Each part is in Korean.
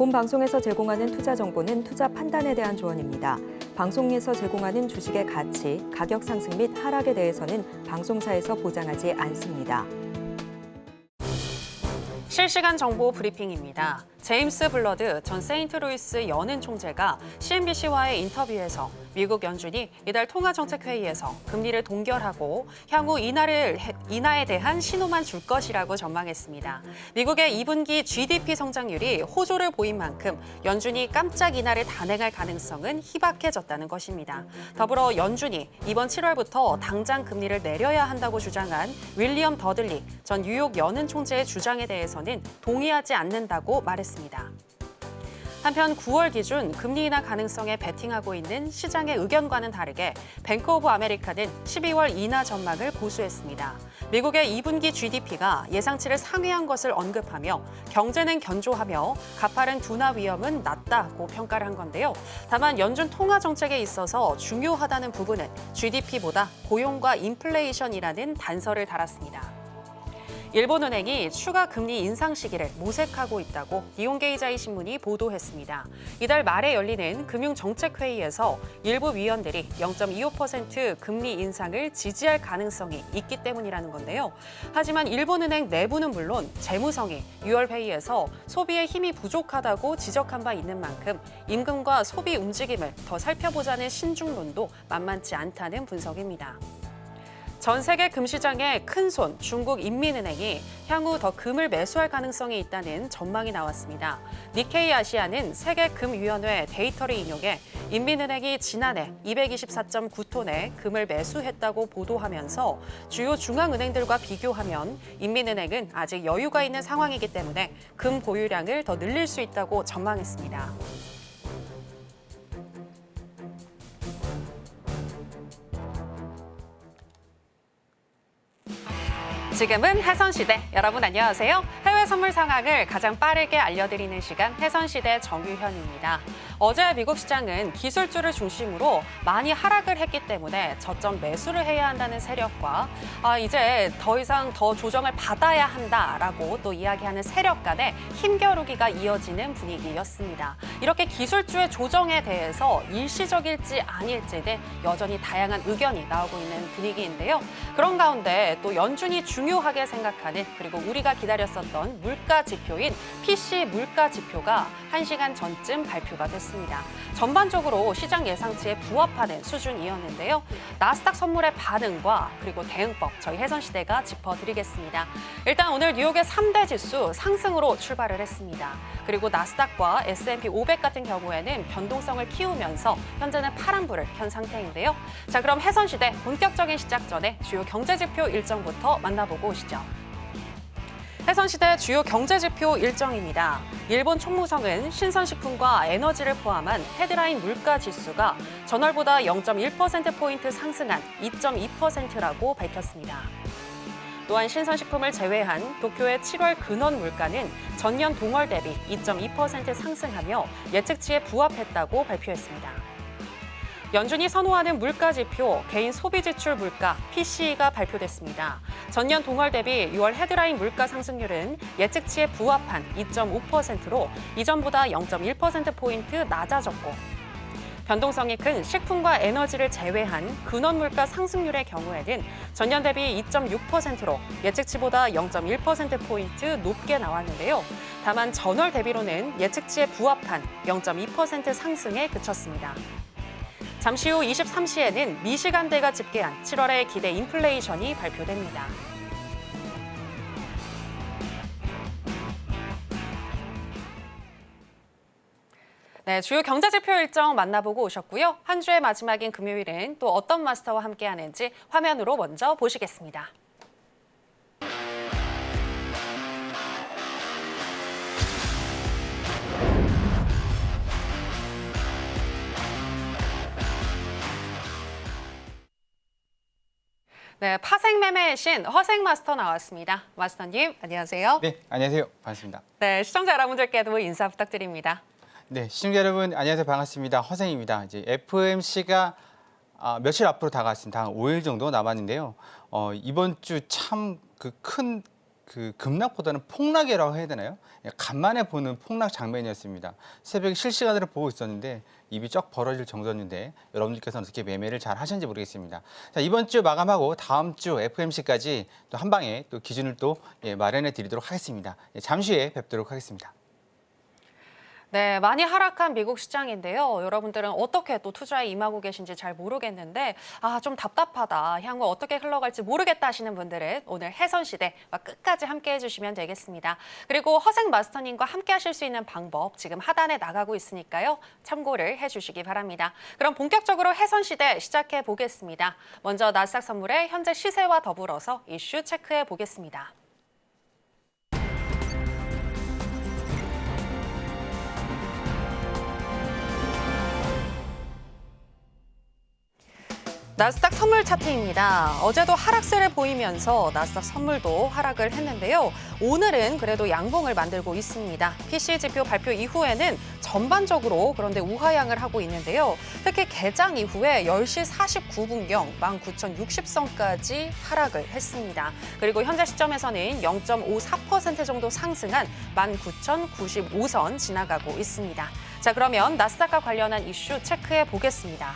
본 방송에서 제공하는 투자 정보는 투자 판단에 대한 조언입니다. 방송에서 제공하는 주식의 가치, 가격 상승 및 하락에 대해서는 방송사에서 보장하지 않습니다. 실시간 정보 브리핑입니다. 제임스 블러드 전 세인트루이스 연은 총재가 CNBC와의 인터뷰에서 미국 연준이 이달 통화정책회의에서 금리를 동결하고 향후 인하에 대한 신호만 줄 것이라고 전망했습니다. 미국의 2분기 GDP 성장률이 호조를 보인 만큼 연준이 깜짝 인하를 단행할 가능성은 희박해졌다는 것입니다. 더불어 연준이 이번 7월부터 당장 금리를 내려야 한다고 주장한 윌리엄 더들리 전 뉴욕 연은 총재의 주장에 대해서는 동의하지 않는다고 말했습니다. 한편 9월 기준 금리 인하 가능성에 베팅하고 있는 시장의 의견과는 다르게 뱅크 오브 아메리카는 12월 인하 전망을 보수했습니다. 미국의 2분기 GDP가 예상치를 상회한 것을 언급하며 경제는 견조하며 가파른 둔화 위험은 낮다고 평가를 한 건데요. 다만 연준 통화 정책에 있어서 중요하다는 부분은 GDP보다 고용과 인플레이션이라는 단서를 달았습니다. 일본은행이 추가 금리 인상 시기를 모색하고 있다고 니혼게이자이 신문이 보도했습니다. 이달 말에 열리는 금융정책회의에서 일부 위원들이 0.25% 금리 인상을 지지할 가능성이 있기 때문이라는 건데요. 하지만 일본은행 내부는 물론 재무성이 6월 회의에서 소비의 힘이 부족하다고 지적한 바 있는 만큼 임금과 소비 움직임을 더 살펴보자는 신중론도 만만치 않다는 분석입니다. 전 세계 금시장의 큰손 중국 인민은행이 향후 더 금을 매수할 가능성이 있다는 전망이 나왔습니다. 니케이 아시아는 세계금위원회 데이터를 인용해 인민은행이 지난해 224.9톤의 금을 매수했다고 보도하면서 주요 중앙은행들과 비교하면 인민은행은 아직 여유가 있는 상황이기 때문에 금 보유량을 더 늘릴 수 있다고 전망했습니다. 지금은 해선시대. 여러분 안녕하세요. 해외 선물 상황을 가장 빠르게 알려드리는 시간 해선시대 정유현입니다. 어제 미국 시장은 기술주를 중심으로 많이 하락을 했기 때문에 저점 매수를 해야 한다는 세력과 이제 더 이상 더 조정을 받아야 한다라고 또 이야기하는 세력 간의 힘겨루기가 이어지는 분위기였습니다. 이렇게 기술주의 조정에 대해서 일시적일지 아닐지는 여전히 다양한 의견이 나오고 있는 분위기인데요. 그런 가운데 또 연준이 중요하게 생각하는 그리고 우리가 기다렸었던 물가 지표인 PC 물가 지표가 1시간 전쯤 발표가 됐습니다. 전반적으로 시장 예상치에 부합하는 수준이었는데요. 나스닥 선물의 반응과 그리고 대응법 저희 해선시대가 짚어드리겠습니다. 일단 오늘 뉴욕의 3대 지수 상승으로 출발을 했습니다. 그리고 나스닥과 S&P 500 같은 경우에는 변동성을 키우면서 현재는 파란불을 켠 상태인데요. 자, 그럼 해선시대 본격적인 시작 전에 주요 경제지표 일정부터 만나보고 오시죠. 해선시대 주요 경제지표 일정입니다. 일본 총무성은 신선식품과 에너지를 포함한 헤드라인 물가지수가 전월보다 0.1%포인트 상승한 2.2%라고 밝혔습니다. 또한 신선식품을 제외한 도쿄의 7월 근원 물가는 전년 동월 대비 2.2% 상승하며 예측치에 부합했다고 발표했습니다. 연준이 선호하는 물가지표, 개인 소비지출 물가, PCE가 발표됐습니다. 전년 동월 대비 6월 헤드라인 물가 상승률은 예측치에 부합한 2.5%로 이전보다 0.1%포인트 낮아졌고 변동성이 큰 식품과 에너지를 제외한 근원 물가 상승률의 경우에는 전년 대비 2.6%로 예측치보다 0.1%포인트 높게 나왔는데요. 다만 전월 대비로는 예측치에 부합한 0.2% 상승에 그쳤습니다. 잠시 후 23시에는 미시간대가 집계한 7월의 기대 인플레이션이 발표됩니다. 네, 주요 경제지표 일정 만나보고 오셨고요. 한 주의 마지막인 금요일엔 또 어떤 마스터와 함께하는지 화면으로 먼저 보시겠습니다. 네, 파생 매매의 신 허생 마스터 나왔습니다. 마스터님, 안녕하세요. 네, 안녕하세요. 반갑습니다. 네, 시청자 여러분들께도 인사 부탁드립니다. 네, 시청자 여러분 안녕하세요. 반갑습니다. 허생입니다. 이제 FOMC가 며칠 앞으로 다가왔습니다. 한 5일 정도 남았는데요. 이번 주 참 큰 그 급락보다는 폭락이라고 해야 되나요? 간만에 보는 폭락 장면이었습니다. 새벽에 실시간으로 보고 있었는데 입이 쩍 벌어질 정도였는데 여러분들께서는 어떻게 매매를 잘 하셨는지 모르겠습니다. 자, 이번 주 마감하고 다음 주 FOMC까지 또 한 방에 또 기준을 또 마련해 드리도록 하겠습니다. 잠시 후에 뵙도록 하겠습니다. 네, 많이 하락한 미국 시장인데요. 여러분들은 어떻게 또 투자에 임하고 계신지 잘 모르겠는데 좀 답답하다. 향후 어떻게 흘러갈지 모르겠다 하시는 분들은 오늘 해선시대와 끝까지 함께 해주시면 되겠습니다. 그리고 허생 마스터님과 함께 하실 수 있는 방법 지금 하단에 나가고 있으니까요. 참고를 해주시기 바랍니다. 그럼 본격적으로 해선시대 시작해 보겠습니다. 먼저 나스닥 선물의 현재 시세와 더불어서 이슈 체크해 보겠습니다. 나스닥 선물 차트입니다. 어제도 하락세를 보이면서 나스닥 선물도 하락을 했는데요. 오늘은 그래도 양봉을 만들고 있습니다. PCE 지표 발표 이후에는 전반적으로 그런데 우하향을 하고 있는데요. 특히 개장 이후에 10시 49분경 19,060선까지 하락을 했습니다. 그리고 현재 시점에서는 0.54% 정도 상승한 19,095선 지나가고 있습니다. 자, 그러면 나스닥과 관련한 이슈 체크해 보겠습니다.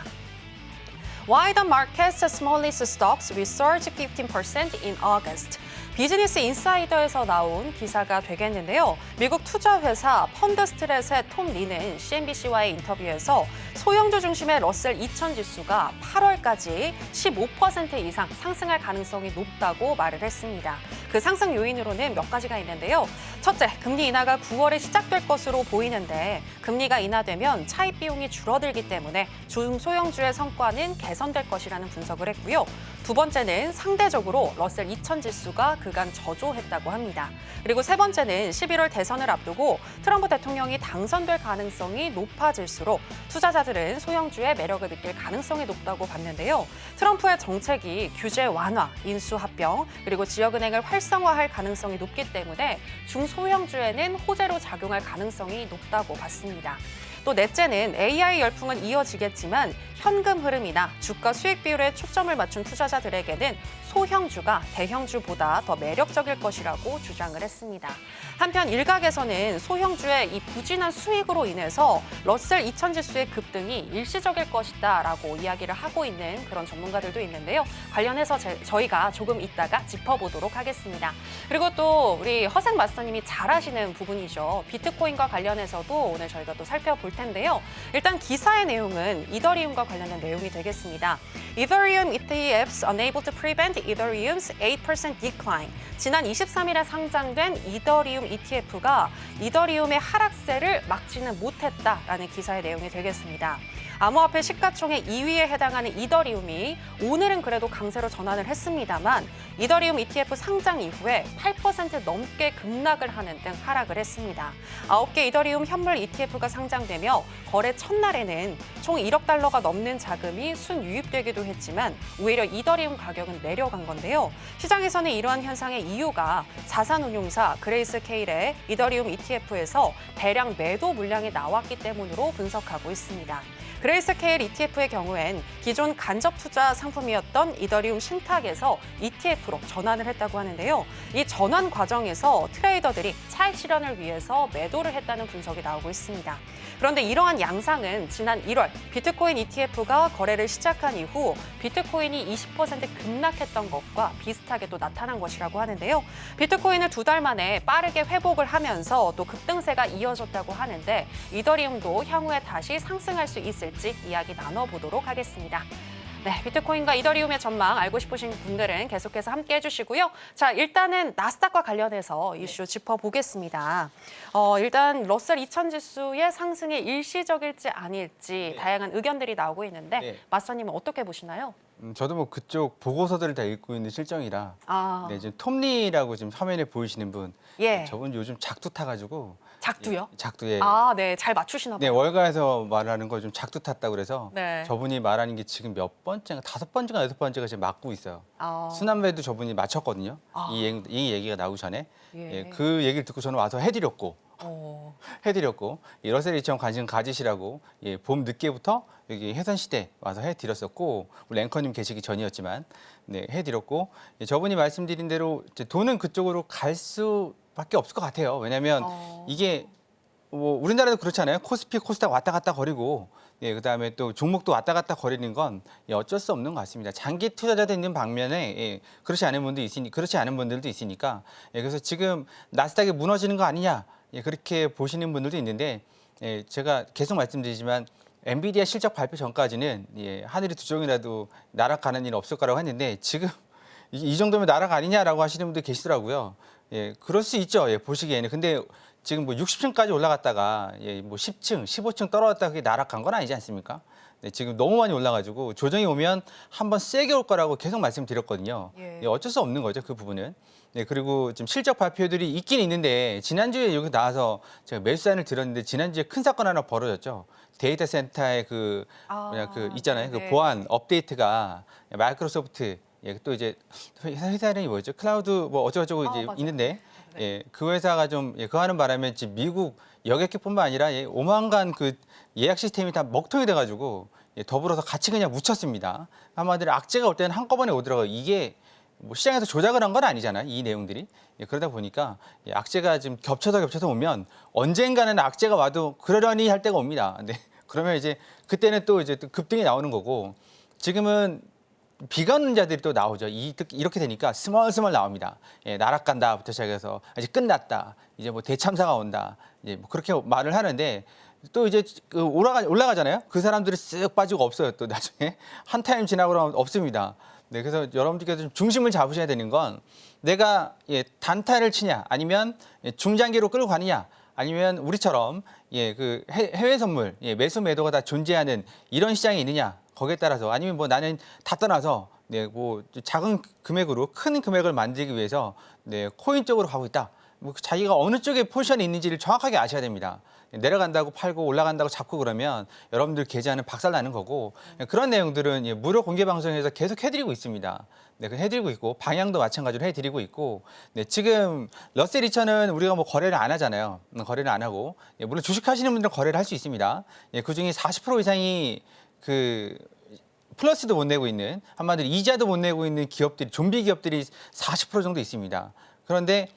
Why the market's smallest stocks will surge 15% in August. 비즈니스 인사이더에서 나온 기사가 되겠는데요. 미국 투자회사 펀드스트렛의 톰 리는 CNBC와의 인터뷰에서 소형주 중심의 러셀 2000 지수가 8월까지 15% 이상 상승할 가능성이 높다고 말을 했습니다. 그 상승 요인으로는 몇 가지가 있는데요. 첫째, 금리 인하가 9월에 시작될 것으로 보이는데 금리가 인하되면 차입 비용이 줄어들기 때문에 중소형주의 성과는 개선될 것이라는 분석을 했고요. 두 번째는 상대적으로 러셀 2000 지수가 그간 저조했다고 합니다. 그리고 세 번째는 11월 대선을 앞두고 트럼프 대통령이 당선될 가능성이 높아질수록 투자자들은 소형주의 매력을 느낄 가능성이 높다고 봤는데요. 트럼프의 정책이 규제 완화, 인수 합병, 그리고 지역은행을 활성화할 가능성이 높기 때문에 중소형주에는 호재로 작용할 가능성이 높다고 봤습니다. 또 넷째는 AI 열풍은 이어지겠지만 현금 흐름이나 주가 수익 비율에 초점을 맞춘 투자자들에게는 소형주가 대형주보다 더 매력적일 것이라고 주장을 했습니다. 한편 일각에서는 소형주의 이 부진한 수익으로 인해서 러셀 2000 지수의 급등이 일시적일 것이다라고 이야기를 하고 있는 그런 전문가들도 있는데요. 관련해서 저희가 조금 이따가 짚어보도록 하겠습니다. 그리고 또 우리 허생 마스터님이 잘 아시는 부분이죠. 비트코인과 관련해서도 오늘 저희가 또 살펴볼 텐데요. 일단 기사의 내용은 이더리움과 관련된 내용이 되겠습니다. Ethereum ETFs unable to prevent Ethereum's 8% decline. 지난 23일에 상장된 이더리움 ETF가 이더리움의 하락세를 막지는 못했다라는 기사의 내용이 되겠습니다. 암호화폐 시가총액 2위에 해당하는 이더리움이 오늘은 그래도 강세로 전환을 했습니다만 이더리움 ETF 상장 이후에 8% 넘게 급락을 하는 등 하락을 했습니다. 9개 이더리움 현물 ETF가 상장되며 거래 첫날에는 총 1억 달러가 넘는 자금이 순유입되기도 했지만 오히려 이더리움 가격은 내려간 건데요. 시장에서는 이러한 현상의 이유가 자산운용사 그레이스케일의 이더리움 ETF에서 대량 매도 물량이 나왔기 때문으로 분석하고 있습니다. 그레이스케일 ETF의 경우엔 기존 간접 투자 상품이었던 이더리움 신탁에서 ETF로 전환을 했다고 하는데요. 이 전환 과정에서 트레이더들이 차익 실현을 위해서 매도를 했다는 분석이 나오고 있습니다. 그런데 이러한 양상은 지난 1월 비트코인 ETF가 거래를 시작한 이후 비트코인이 20% 급락했던 것과 비슷하게 또 나타난 것이라고 하는데요. 비트코인은 2달 만에 빠르게 회복을 하면서 또 급등세가 이어졌다고 하는데 이더리움도 향후에 다시 상승할 수 있을지 이야기 나눠보도록 하겠습니다. 네, 비트코인과 이더리움의 전망 알고 싶으신 분들은 계속해서 함께 해주시고요. 자, 일단은 나스닥과 관련해서 이슈 짚어보겠습니다. 일단 러셀 2000 지수의 상승이 일시적일지 아닐지 다양한 의견들이 나오고 있는데 마스터님은 어떻게 보시나요? 저도 뭐 그쪽 보고서들을 다 읽고 있는 실정이라 네, 지금 톰리라고 지금 화면에 보이시는 분 저분 요즘 작두 타가지고 작두요? 작두에 네, 잘 맞추시나 봐요. 네, 월가에서 말하는 거 좀 작두 탔다고 그래서 네. 저분이 말하는 게 지금 몇 번째가 5번째가 6번째가 지금 맞고 있어요. 순환매도 저분이 맞췄거든요. 이 얘기가 나오기 전에 그 얘기를 듣고 저는 와서 해드렸고 해드렸고 러셀 리처럼 관심 가지시라고 봄 늦게부터 여기 해선시대 와서 해드렸었고 우리 앵커님 계시기 전이었지만 해드렸고 저분이 말씀드린 대로 이제 돈은 그쪽으로 갈 수밖에 없을 것 같아요. 왜냐하면 이게 뭐 우리나라도 그렇잖아요. 코스피, 코스닥 왔다 갔다 거리고 그다음에 또 종목도 왔다 갔다 거리는 건 어쩔 수 없는 것 같습니다. 장기 투자자도 있는 반면에 그렇지 않은 분들도 있으니까 그래서 지금 나스닥이 무너지는 거 아니냐 그렇게 보시는 분들도 있는데 제가 계속 말씀드리지만 엔비디아 실적 발표 전까지는 하늘이 두 종이라도 날아가는 일 없을 거라고 했는데 지금 이 정도면 나락 아니냐라고 하시는 분들 계시더라고요. 그럴 수 있죠. 보시기에는. 근데 지금 뭐 60층까지 올라갔다가 뭐 10층, 15층 떨어졌다가 그게 나락간 건 아니지 않습니까? 지금 너무 많이 올라가지고 조정이 오면 한번 세게 올 거라고 계속 말씀드렸거든요. 어쩔 수 없는 거죠, 그 부분은. 그리고 지금 실적 발표들이 있긴 있는데 지난주에 여기 나와서 제가 매수 사인을 들었는데 지난주에 큰 사건 하나 벌어졌죠. 데이터 센터의 그 있잖아요. 그 보안 업데이트가 마이크로소프트 또 이제 회사 이름이 뭐였죠? 클라우드 뭐 어쩌고저쩌고 이제 맞아요. 있는데 그 회사가 좀 그거 하는 바람에 지금 미국 여객기뿐만 아니라 오만간 그 예약 시스템이 다 먹통이 돼가지고 더불어서 같이 그냥 묻혔습니다. 한마디로 악재가 올 때는 한꺼번에 오더라고요. 이게 뭐 시장에서 조작을 한 건 아니잖아요. 이 내용들이. 그러다 보니까 악재가 지금 겹쳐서 오면 언젠가는 악재가 와도 그러려니 할 때가 옵니다. 그러면 이제 그때는 또 이제 또 급등이 나오는 거고 지금은 비관론자들이 또 나오죠. 이렇게 되니까 스멀스멀 나옵니다. 나락간다부터 시작해서 이제 끝났다. 이제 뭐 대참사가 온다. 이제 뭐 그렇게 말을 하는데 또 이제 올라가잖아요. 그 사람들이 쓱 빠지고 없어요. 또 나중에 한 타임 지나고 나면 없습니다. 그래서 여러분들께서 좀 중심을 잡으셔야 되는 건 내가 단타를 치냐 아니면 중장기로 끌고 가느냐 아니면 우리처럼 그 해외 선물 매수 매도가 다 존재하는 이런 시장이 있느냐 거기에 따라서 아니면 뭐 나는 다 떠나서 뭐 작은 금액으로 큰 금액을 만들기 위해서 코인 쪽으로 가고 있다. 뭐 자기가 어느 쪽에 포지션이 있는지를 정확하게 아셔야 됩니다. 내려간다고 팔고 올라간다고 잡고 그러면 여러분들 계좌는 박살나는 거고 그런 내용들은 무료 공개 방송에서 계속 해드리고 있습니다. 해드리고 있고 방향도 마찬가지로 해드리고 있고 지금 러셀 2000은 우리가 뭐 거래를 안 하잖아요. 거래를 안 하고 물론 주식하시는 분들은 거래를 할 수 있습니다. 그중에 40% 이상이 그 플러스도 못 내고 있는 한마디로 이자도 못 내고 있는 기업들이 좀비 기업들이 40% 정도 있습니다. 그런데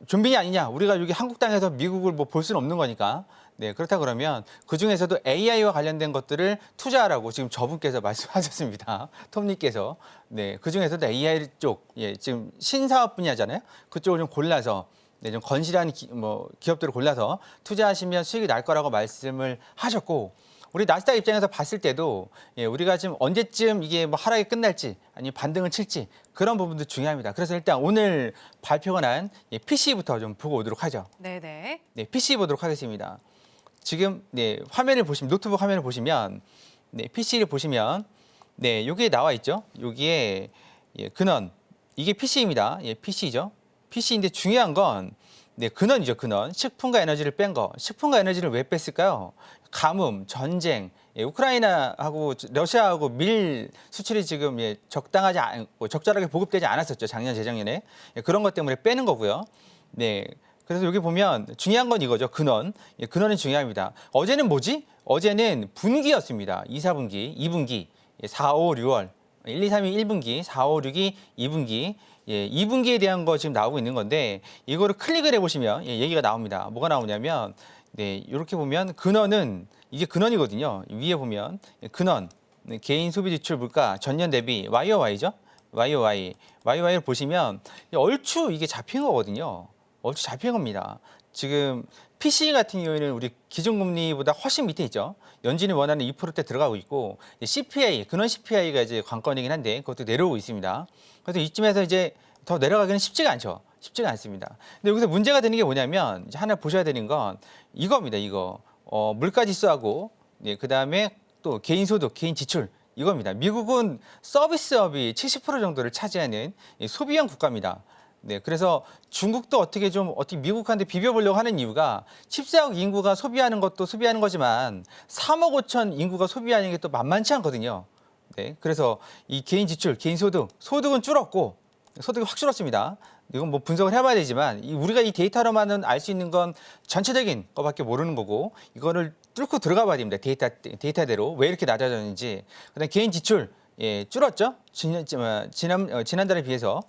좀비 아니냐? 우리가 여기 한국 땅에서 미국을 뭐 볼 수는 없는 거니까. 그렇다 그러면 그 중에서도 AI와 관련된 것들을 투자하라고 지금 저분께서 말씀하셨습니다. 톰님께서. 그 중에서도 AI 쪽, 지금 신사업 분야잖아요. 그쪽을 좀 골라서 좀 건실한 기업들을 골라서 투자하시면 수익이 날 거라고 말씀을 하셨고. 우리 나스닥 입장에서 봤을 때도 우리가 지금 언제쯤 이게 뭐 하락이 끝날지 아니면 반등을 칠지 그런 부분도 중요합니다. 그래서 일단 오늘 발표가 난 PC부터 좀 보고 오도록 하죠. 네네. PC 보도록 하겠습니다. 지금 화면을 보시면 노트북 화면을 보시면 PC를 보시면 여기에 나와 있죠. 여기에 근원 이게 PC입니다. PC죠. PC인데 중요한 건 근원이죠. 근원. 식품과 에너지를 뺀 거. 식품과 에너지를 왜 뺐을까요? 가뭄, 전쟁, 우크라이나하고 러시아하고 밀 수출이 지금 적절하게 보급되지 않았었죠. 작년, 재작년에. 그런 것 때문에 빼는 거고요. 그래서 여기 보면 중요한 건 이거죠. 근원. 근원이 중요합니다. 어제는 뭐지? 어제는 분기였습니다. 2, 4분기, 2분기, 4, 5, 6월. 1, 2, 3이 1분기, 4, 5, 6이 2분기. 2분기에 대한 거 지금 나오고 있는 건데 이거를 클릭을 해보시면 얘기가 나옵니다. 뭐가 나오냐면 이렇게 보면 근원은 이게 근원이거든요. 위에 보면 근원, 개인 소비 지출 물가 전년 대비 YOY죠. YOY를 보시면 얼추 이게 잡힌 거거든요. 얼추 잡힌 겁니다. 지금 PC 같은 경우에는 우리 기준금리보다 훨씬 밑에 있죠. 연준이 원하는 2%대 들어가고 있고 CPI, 근원 CPI가 이제 관건이긴 한데 그것도 내려오고 있습니다. 그래서 이쯤에서 이제 더 내려가기는 쉽지가 않죠. 쉽지가 않습니다. 근데 여기서 문제가 되는 게 뭐냐면 이제 하나 보셔야 되는 건 이겁니다. 이거 물가 지수하고 그다음에 또 개인 소득, 개인 지출 이겁니다. 미국은 서비스업이 70% 정도를 차지하는 소비형 국가입니다. 그래서 중국도 어떻게 미국한테 비벼보려고 하는 이유가 14억 인구가 소비하는 것도 소비하는 거지만 3억 5천 인구가 소비하는 게 또 만만치 않거든요. 그래서 이 개인 지출, 개인 소득, 소득은 줄었고 소득이 확 줄었습니다. 이건 뭐 분석을 해봐야 되지만 우리가 이 데이터로만은 알 수 있는 건 전체적인 것밖에 모르는 거고 이거를 뚫고 들어가 봐야 됩니다. 데이터대로 왜 이렇게 낮아졌는지. 그다음 개인 지출 줄었죠. 지난달에 비해서.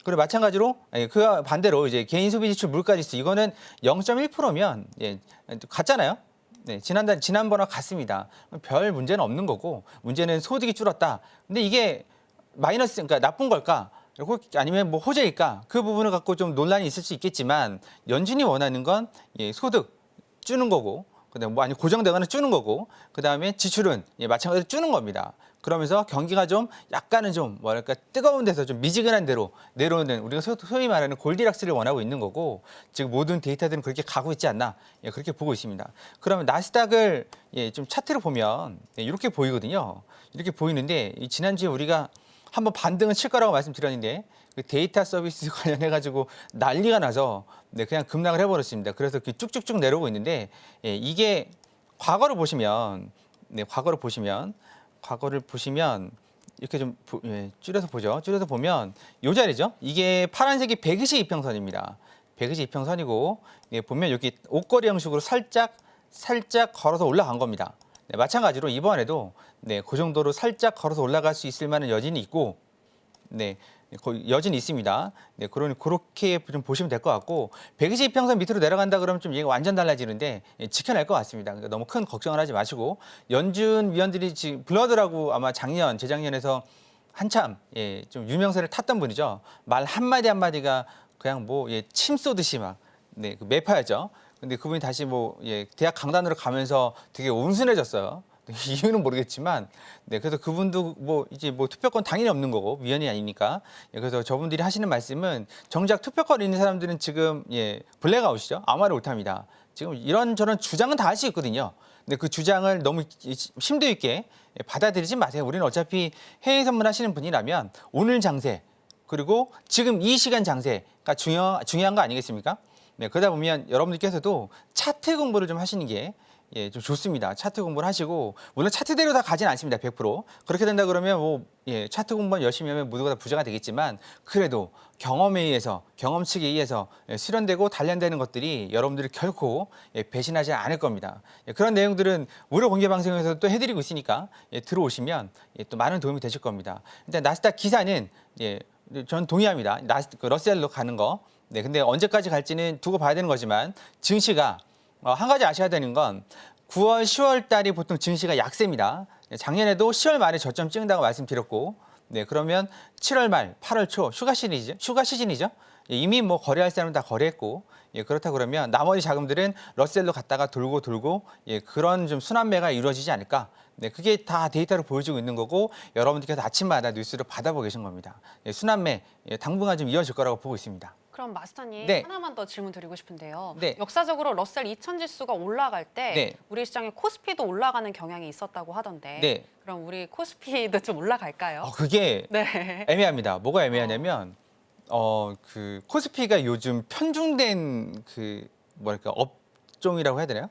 그리고 마찬가지로 그 반대로 이제 개인 소비 지출 물가지수 이거는 0.1%면 같잖아요. 네, 지난번과 같습니다. 별 문제는 없는 거고 문제는 소득이 줄었다. 근데 이게 마이너스 그러니까 나쁜 걸까? 그리고 아니면 뭐 호재일까? 그 부분을 갖고 좀 논란이 있을 수 있겠지만 연준이 원하는 건 소득 주는 거고 그다음에 뭐 아니 고정되거나 주는 거고 그다음에 지출은 마찬가지로 주는 겁니다. 그러면서 경기가 좀 약간은 좀 뭐랄까 뜨거운 데서 좀 미지근한 데로 내려오는 우리가 소위 말하는 골디락스를 원하고 있는 거고 지금 모든 데이터들은 그렇게 가고 있지 않나 그렇게 보고 있습니다. 그러면 나스닥을 좀 차트를 보면 이렇게 보이거든요. 이렇게 보이는데 지난주에 우리가 한번 반등은 칠 거라고 말씀드렸는데 그 데이터 서비스 관련해가지고 난리가 나서 그냥 급락을 해버렸습니다. 그래서 쭉쭉쭉 내려오고 있는데 이게 과거를 보시면 과거를 보시면 이렇게 좀 줄여서 보죠. 줄여서 보면 이 자리죠. 이게 파란색이 122평선입니다. 122평선이고 보면 여기 옷걸이 형식으로 살짝 걸어서 올라간 겁니다. 마찬가지로 이번에도 그 정도로 살짝 걸어서 올라갈 수 있을 만한 여진이 있고 여진이 있습니다. 그렇게 좀 보시면 될 것 같고 122평선 밑으로 내려간다 그러면 좀 얘가 완전 달라지는데 지켜낼 것 같습니다. 그러니까 너무 큰 걱정을 하지 마시고 연준 위원들이 지금 블러드라고 아마 재작년에서 한참 좀 유명세를 탔던 분이죠. 말 한마디 한마디가 그냥 뭐 침 쏘듯이 막 그 매파였죠. 근데 그분이 다시 대학 강단으로 가면서 되게 온순해졌어요. 이유는 모르겠지만, 그래서 그분도 이제 투표권 당연히 없는 거고 위원이 아니니까. 그래서 저분들이 하시는 말씀은 정작 투표권 있는 사람들은 지금 블랙아웃이죠. 아무 말을 못합니다. 지금 이런저런 주장은 다 할 수 있거든요. 근데 그 주장을 너무 심도 있게 받아들이지 마세요. 우리는 어차피 해외 선물하시는 분이라면 오늘 장세 그리고 지금 이 시간 장세가 중요한 거 아니겠습니까? 그러다 보면 여러분들께서도 차트 공부를 좀 하시는 게 좀 좋습니다. 차트 공부를 하시고 물론 차트대로 다 가진 않습니다. 100%. 그렇게 된다 그러면 차트 공부만 열심히 하면 모두가 다 부자가 되겠지만 그래도 경험에 의해서 경험치에 의해서 수련되고 단련되는 것들이 여러분들이 결코 배신하지 않을 겁니다. 그런 내용들은 무료 공개 방송에서 또 해드리고 있으니까 들어오시면 또 많은 도움이 되실 겁니다. 일단 나스닥 기사는 전 동의합니다. 러셀로 가는 거. 근데 언제까지 갈지는 두고 봐야 되는 거지만 증시가 한 가지 아셔야 되는 건 9월, 10월 달이 보통 증시가 약세입니다. 작년에도 10월 말에 저점 찍는다고 말씀드렸고, 그러면 7월 말, 8월 초 휴가 시즌이죠. 이미 거래할 사람은 다 거래했고, 그렇다 그러면 나머지 자금들은 러셀로 갔다가 돌고 그런 좀 순환매가 이루어지지 않을까. 그게 다 데이터로 보여주고 있는 거고 여러분들께서 아침마다 뉴스를 받아보고 계신 겁니다. 순환매 당분간 좀 이어질 거라고 보고 있습니다. 그럼 마스터님 하나만 더 질문 드리고 싶은데요. 역사적으로 러셀 2000 지수가 올라갈 때 우리 시장의 코스피도 올라가는 경향이 있었다고 하던데 그럼 우리 코스피도 좀 올라갈까요? 그게 애매합니다. 뭐가 애매하냐면 그 코스피가 요즘 편중된 업종이라고 해야 되나요?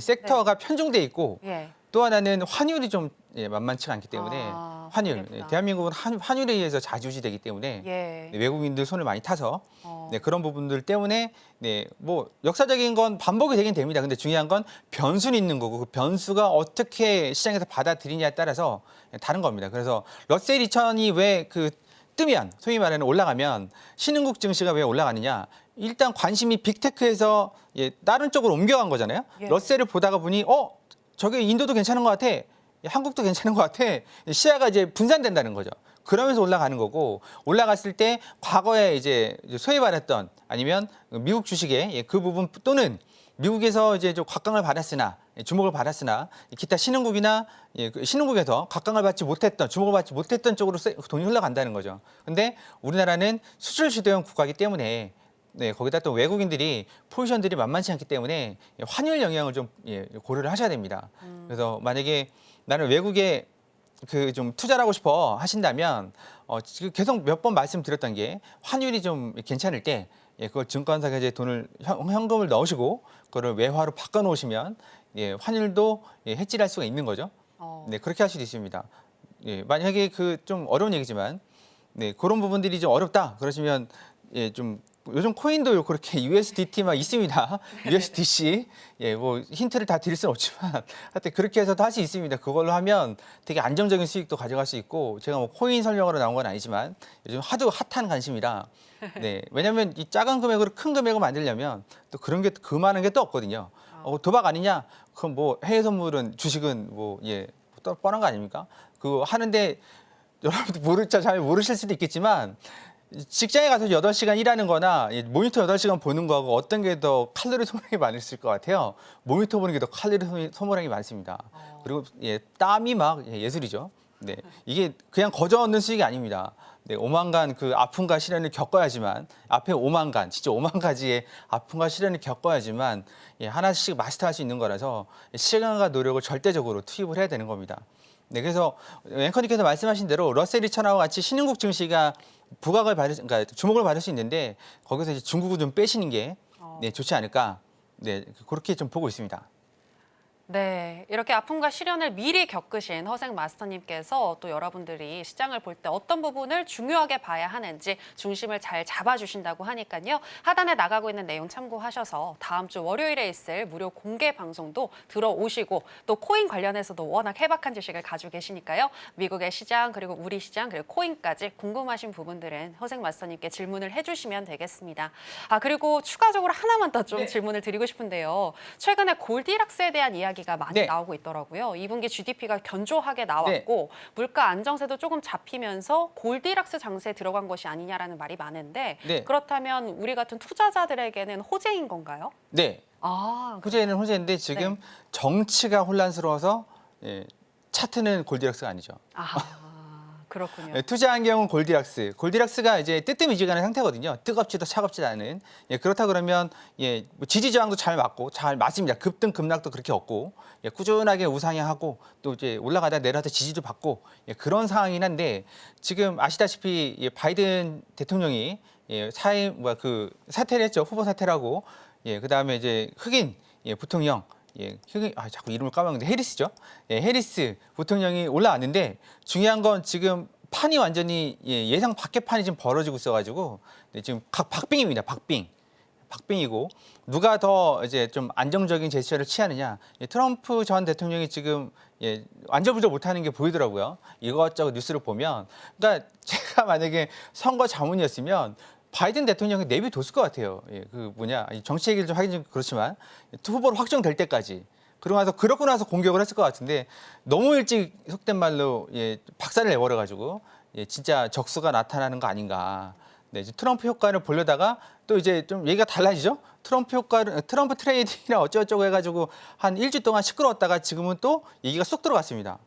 섹터가 편중돼 있고 또 하나는 환율이 좀 만만치가 않기 때문에 환율 대한민국은 환율에 의해서 좌지우지되기 때문에 외국인들 손을 많이 타서 그런 부분들 때문에 역사적인 건 반복이 되긴 됩니다. 근데 중요한 건 변수는 있는 거고 그 변수가 어떻게 시장에서 받아들이냐에 따라서 다른 겁니다. 그래서 러셀 2000이 왜 뜨면 소위 말하는 올라가면 신흥국 증시가 왜 올라가느냐? 일단 관심이 빅테크에서 다른 쪽으로 옮겨간 거잖아요. 러셀을 보다가 보니 저게 인도도 괜찮은 것 같아. 한국도 괜찮은 것 같아. 시야가 이제 분산된다는 거죠. 그러면서 올라가는 거고 올라갔을 때 과거에 이제 소위 말했던 아니면 미국 주식의 그 부분 또는 미국에서 이제 좀 곽강을 받았으나 주목을 받았으나 기타 신흥국이나 신흥국에서 곽강을 받지 못했던 주목을 받지 못했던 쪽으로 돈이 흘러간다는 거죠. 근데 우리나라는 수출 주도형 국가이기 때문에 거기다 또 외국인들이 포지션들이 만만치 않기 때문에 환율 영향을 좀 고려를 하셔야 됩니다. 그래서 만약에 나는 외국에 좀 투자를 하고 싶어 하신다면 지금 계속 몇 번 말씀드렸던 게 환율이 좀 괜찮을 때 그걸 증권사에 이제 현금을 넣으시고 그걸 외화로 바꿔 놓으시면 환율도 해지할 수가 있는 거죠. 그렇게 할 수도 있습니다. 만약에 좀 어려운 얘기지만 네, 그런 부분들이 좀 어렵다 그러시면 예, 좀 요즘 코인도 그렇게 USDT만 있습니다. USDC. 예, 뭐 힌트를 다 드릴 수는 없지만 하여튼 그렇게 해서도 할 수 있습니다. 그걸로 하면 되게 안정적인 수익도 가져갈 수 있고 제가 뭐 코인 설명으로 나온 건 아니지만 요즘 하도 핫한 관심이라 네, 왜냐하면 이 작은 금액으로 큰 금액을 만들려면 또 그런 게 그만한 게 또 없거든요. 도박 아니냐? 그럼 뭐 해외 선물은 주식은 뭐 예, 또 뻔한 거 아닙니까? 그거 하는데 여러분들 잘 모르실 수도 있겠지만 직장에 가서 8시간 일하는 거나 모니터 8시간 보는 거하고 어떤 게 더 칼로리 소모량이 많으실 것 같아요. 모니터 보는 게 더 칼로리 소모량이 많습니다. 그리고 예, 땀이 막 예술이죠. 네, 이게 그냥 거저 얻는 수익이 아닙니다. 네, 5만 간 그 아픔과 시련을 겪어야지만 앞에 5만 간, 진짜 5만 가지의 아픔과 시련을 겪어야지만 예, 하나씩 마스터할 수 있는 거라서 시간과 노력을 절대적으로 투입을 해야 되는 겁니다. 네, 그래서 앵커님께서 말씀하신 대로 러셀 2000하고 같이 신흥국 증시가 부각을 받을, 그러니까 주목을 받을 수 있는데 거기서 이제 중국을 좀 빼시는 게 네, 좋지 않을까. 네, 그렇게 좀 보고 있습니다. 네, 이렇게 아픔과 시련을 미리 겪으신 허생 마스터님께서 또 여러분들이 시장을 볼 때 어떤 부분을 중요하게 봐야 하는지 중심을 잘 잡아주신다고 하니까요. 하단에 나가고 있는 내용 참고하셔서 다음 주 월요일에 있을 무료 공개 방송도 들어오시고 또 코인 관련해서도 워낙 해박한 지식을 가지고 계시니까요. 미국의 시장 그리고 우리 시장 그리고 코인까지 궁금하신 부분들은 허생 마스터님께 질문을 해주시면 되겠습니다. 아, 그리고 추가적으로 하나만 더 좀 질문을 드리고 싶은데요. 최근에 골디락스에 대한 이야기가 많이 나오고 있더라고요. 2분기 GDP가 견조하게 나왔고 물가 안정세도 조금 잡히면서 골디락스 장세에 들어간 것이 아니냐라는 말이 많은데 그렇다면 우리 같은 투자자들에게는 호재인 건가요? 네, 호재는 호재인데 지금 정치가 혼란스러워서 예, 차트는 골디락스가 아니죠. 그렇군요. 예, 투자 환경은 골디락스. 골디락스가 이제 뜨뜻미지근한 상태거든요. 뜨겁지도 차갑지도 않은. 예, 그렇다 그러면 예, 뭐 지지 저항도 잘 맞고 잘 맞습니다. 급등 급락도 그렇게 없고 예, 꾸준하게 우상향하고 또 이제 올라가다 내려가다 지지도 받고 예, 그런 상황이긴 한데 지금 아시다시피 예, 바이든 대통령이 예, 그 사퇴를 했죠. 후보 사퇴라고. 예, 그다음에 이제 흑인 예, 부통령 예, 자꾸 이름을 까먹는데 해리스죠. 예, 해리스 부통령이 올라왔는데 중요한 건 지금 판이 완전히 예상 밖의 판이 지금 벌어지고 있어가지고 네, 지금 박빙입니다. 박빙이고 누가 더 이제 좀 안정적인 제스처를 취하느냐. 예, 트럼프 전 대통령이 지금 예, 안절부절 못하는 게 보이더라고요. 이것저것 뉴스를 보면 그러니까 제가 만약에 선거 자문이었으면. 바이든 대통령이 내비뒀을 것 같아요. 예, 정치 얘기를 좀 하긴 좀 그렇지만 후보로 확정될 때까지. 그러고 나서 공격을 했을 것 같은데 너무 일찍 속된 말로 예, 박살을 내버려가지고 예, 진짜 적수가 나타나는 거 아닌가. 네, 이제 트럼프 효과를 보려다가 또 이제 좀 얘기가 달라지죠. 트럼프 트레이딩이나 어쩌고저쩌고 해가지고 한 일주 동안 시끄러웠다가 지금은 또 얘기가 쏙 들어갔습니다.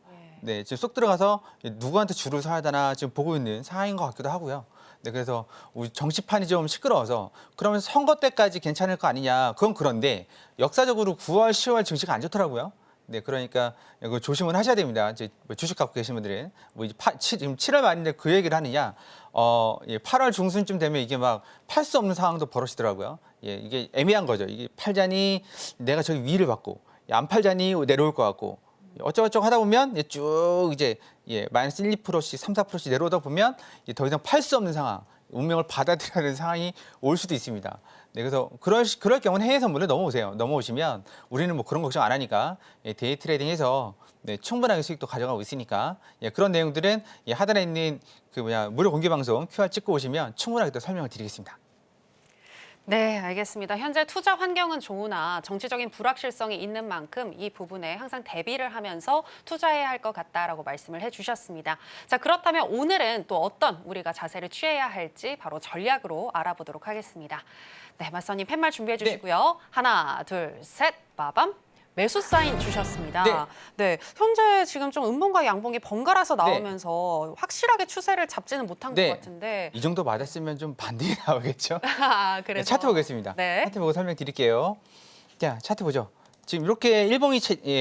네, 지금 쏙 들어가서 누구한테 줄을 서야 되나 지금 보고 있는 상황인 것 같기도 하고요. 네, 그래서 우리 정치판이 좀 시끄러워서 그러면 선거 때까지 괜찮을 거 아니냐. 그건 그런데 역사적으로 9월, 10월 증시가 안 좋더라고요. 네, 그러니까 이거 조심은 하셔야 됩니다. 이제 주식 갖고 계신 분들은 지금 7월 말인데 그 얘기를 하느냐. 예, 8월 중순쯤 되면 이게 막 팔 수 없는 상황도 벌어지더라고요. 예, 이게 애매한 거죠. 이게 팔자니 내가 저기 위를 받고 안 팔자니 내려올 것 같고. 어쩌고저쩌고 하다 보면 쭉 이제 마이너스 1, 2%씩 3, 4%씩 내려오다 보면 더 이상 팔 수 없는 상황, 운명을 받아들여야 하는 상황이 올 수도 있습니다. 네, 그래서 그럴 경우는 해외 선물에 넘어오세요. 넘어오시면 우리는 뭐 그런 걱정 안 하니까 데이 트레이딩해서 충분하게 수익도 가져가고 있으니까 그런 내용들은 하단에 있는 무료 공개 방송 QR 찍고 오시면 충분하게 또 설명을 드리겠습니다. 네, 알겠습니다. 현재 투자 환경은 좋으나 정치적인 불확실성이 있는 만큼 이 부분에 항상 대비를 하면서 투자해야 할 것 같다라고 말씀을 해주셨습니다. 자, 그렇다면 오늘은 또 어떤 우리가 자세를 취해야 할지 바로 전략으로 알아보도록 하겠습니다. 네, 마스터님 팻말 준비해 주시고요. 하나, 둘, 셋, 빠밤. 매수 사인 주셨습니다. 네, 현재 지금 좀 음봉과 양봉이 번갈아서 나오면서 확실하게 추세를 잡지는 못한 것 같은데 이 정도 맞았으면 좀 반등이 나오겠죠? 그래서 차트 보겠습니다. 차트 보고 설명드릴게요. 자, 차트 보죠. 지금 이렇게 일봉이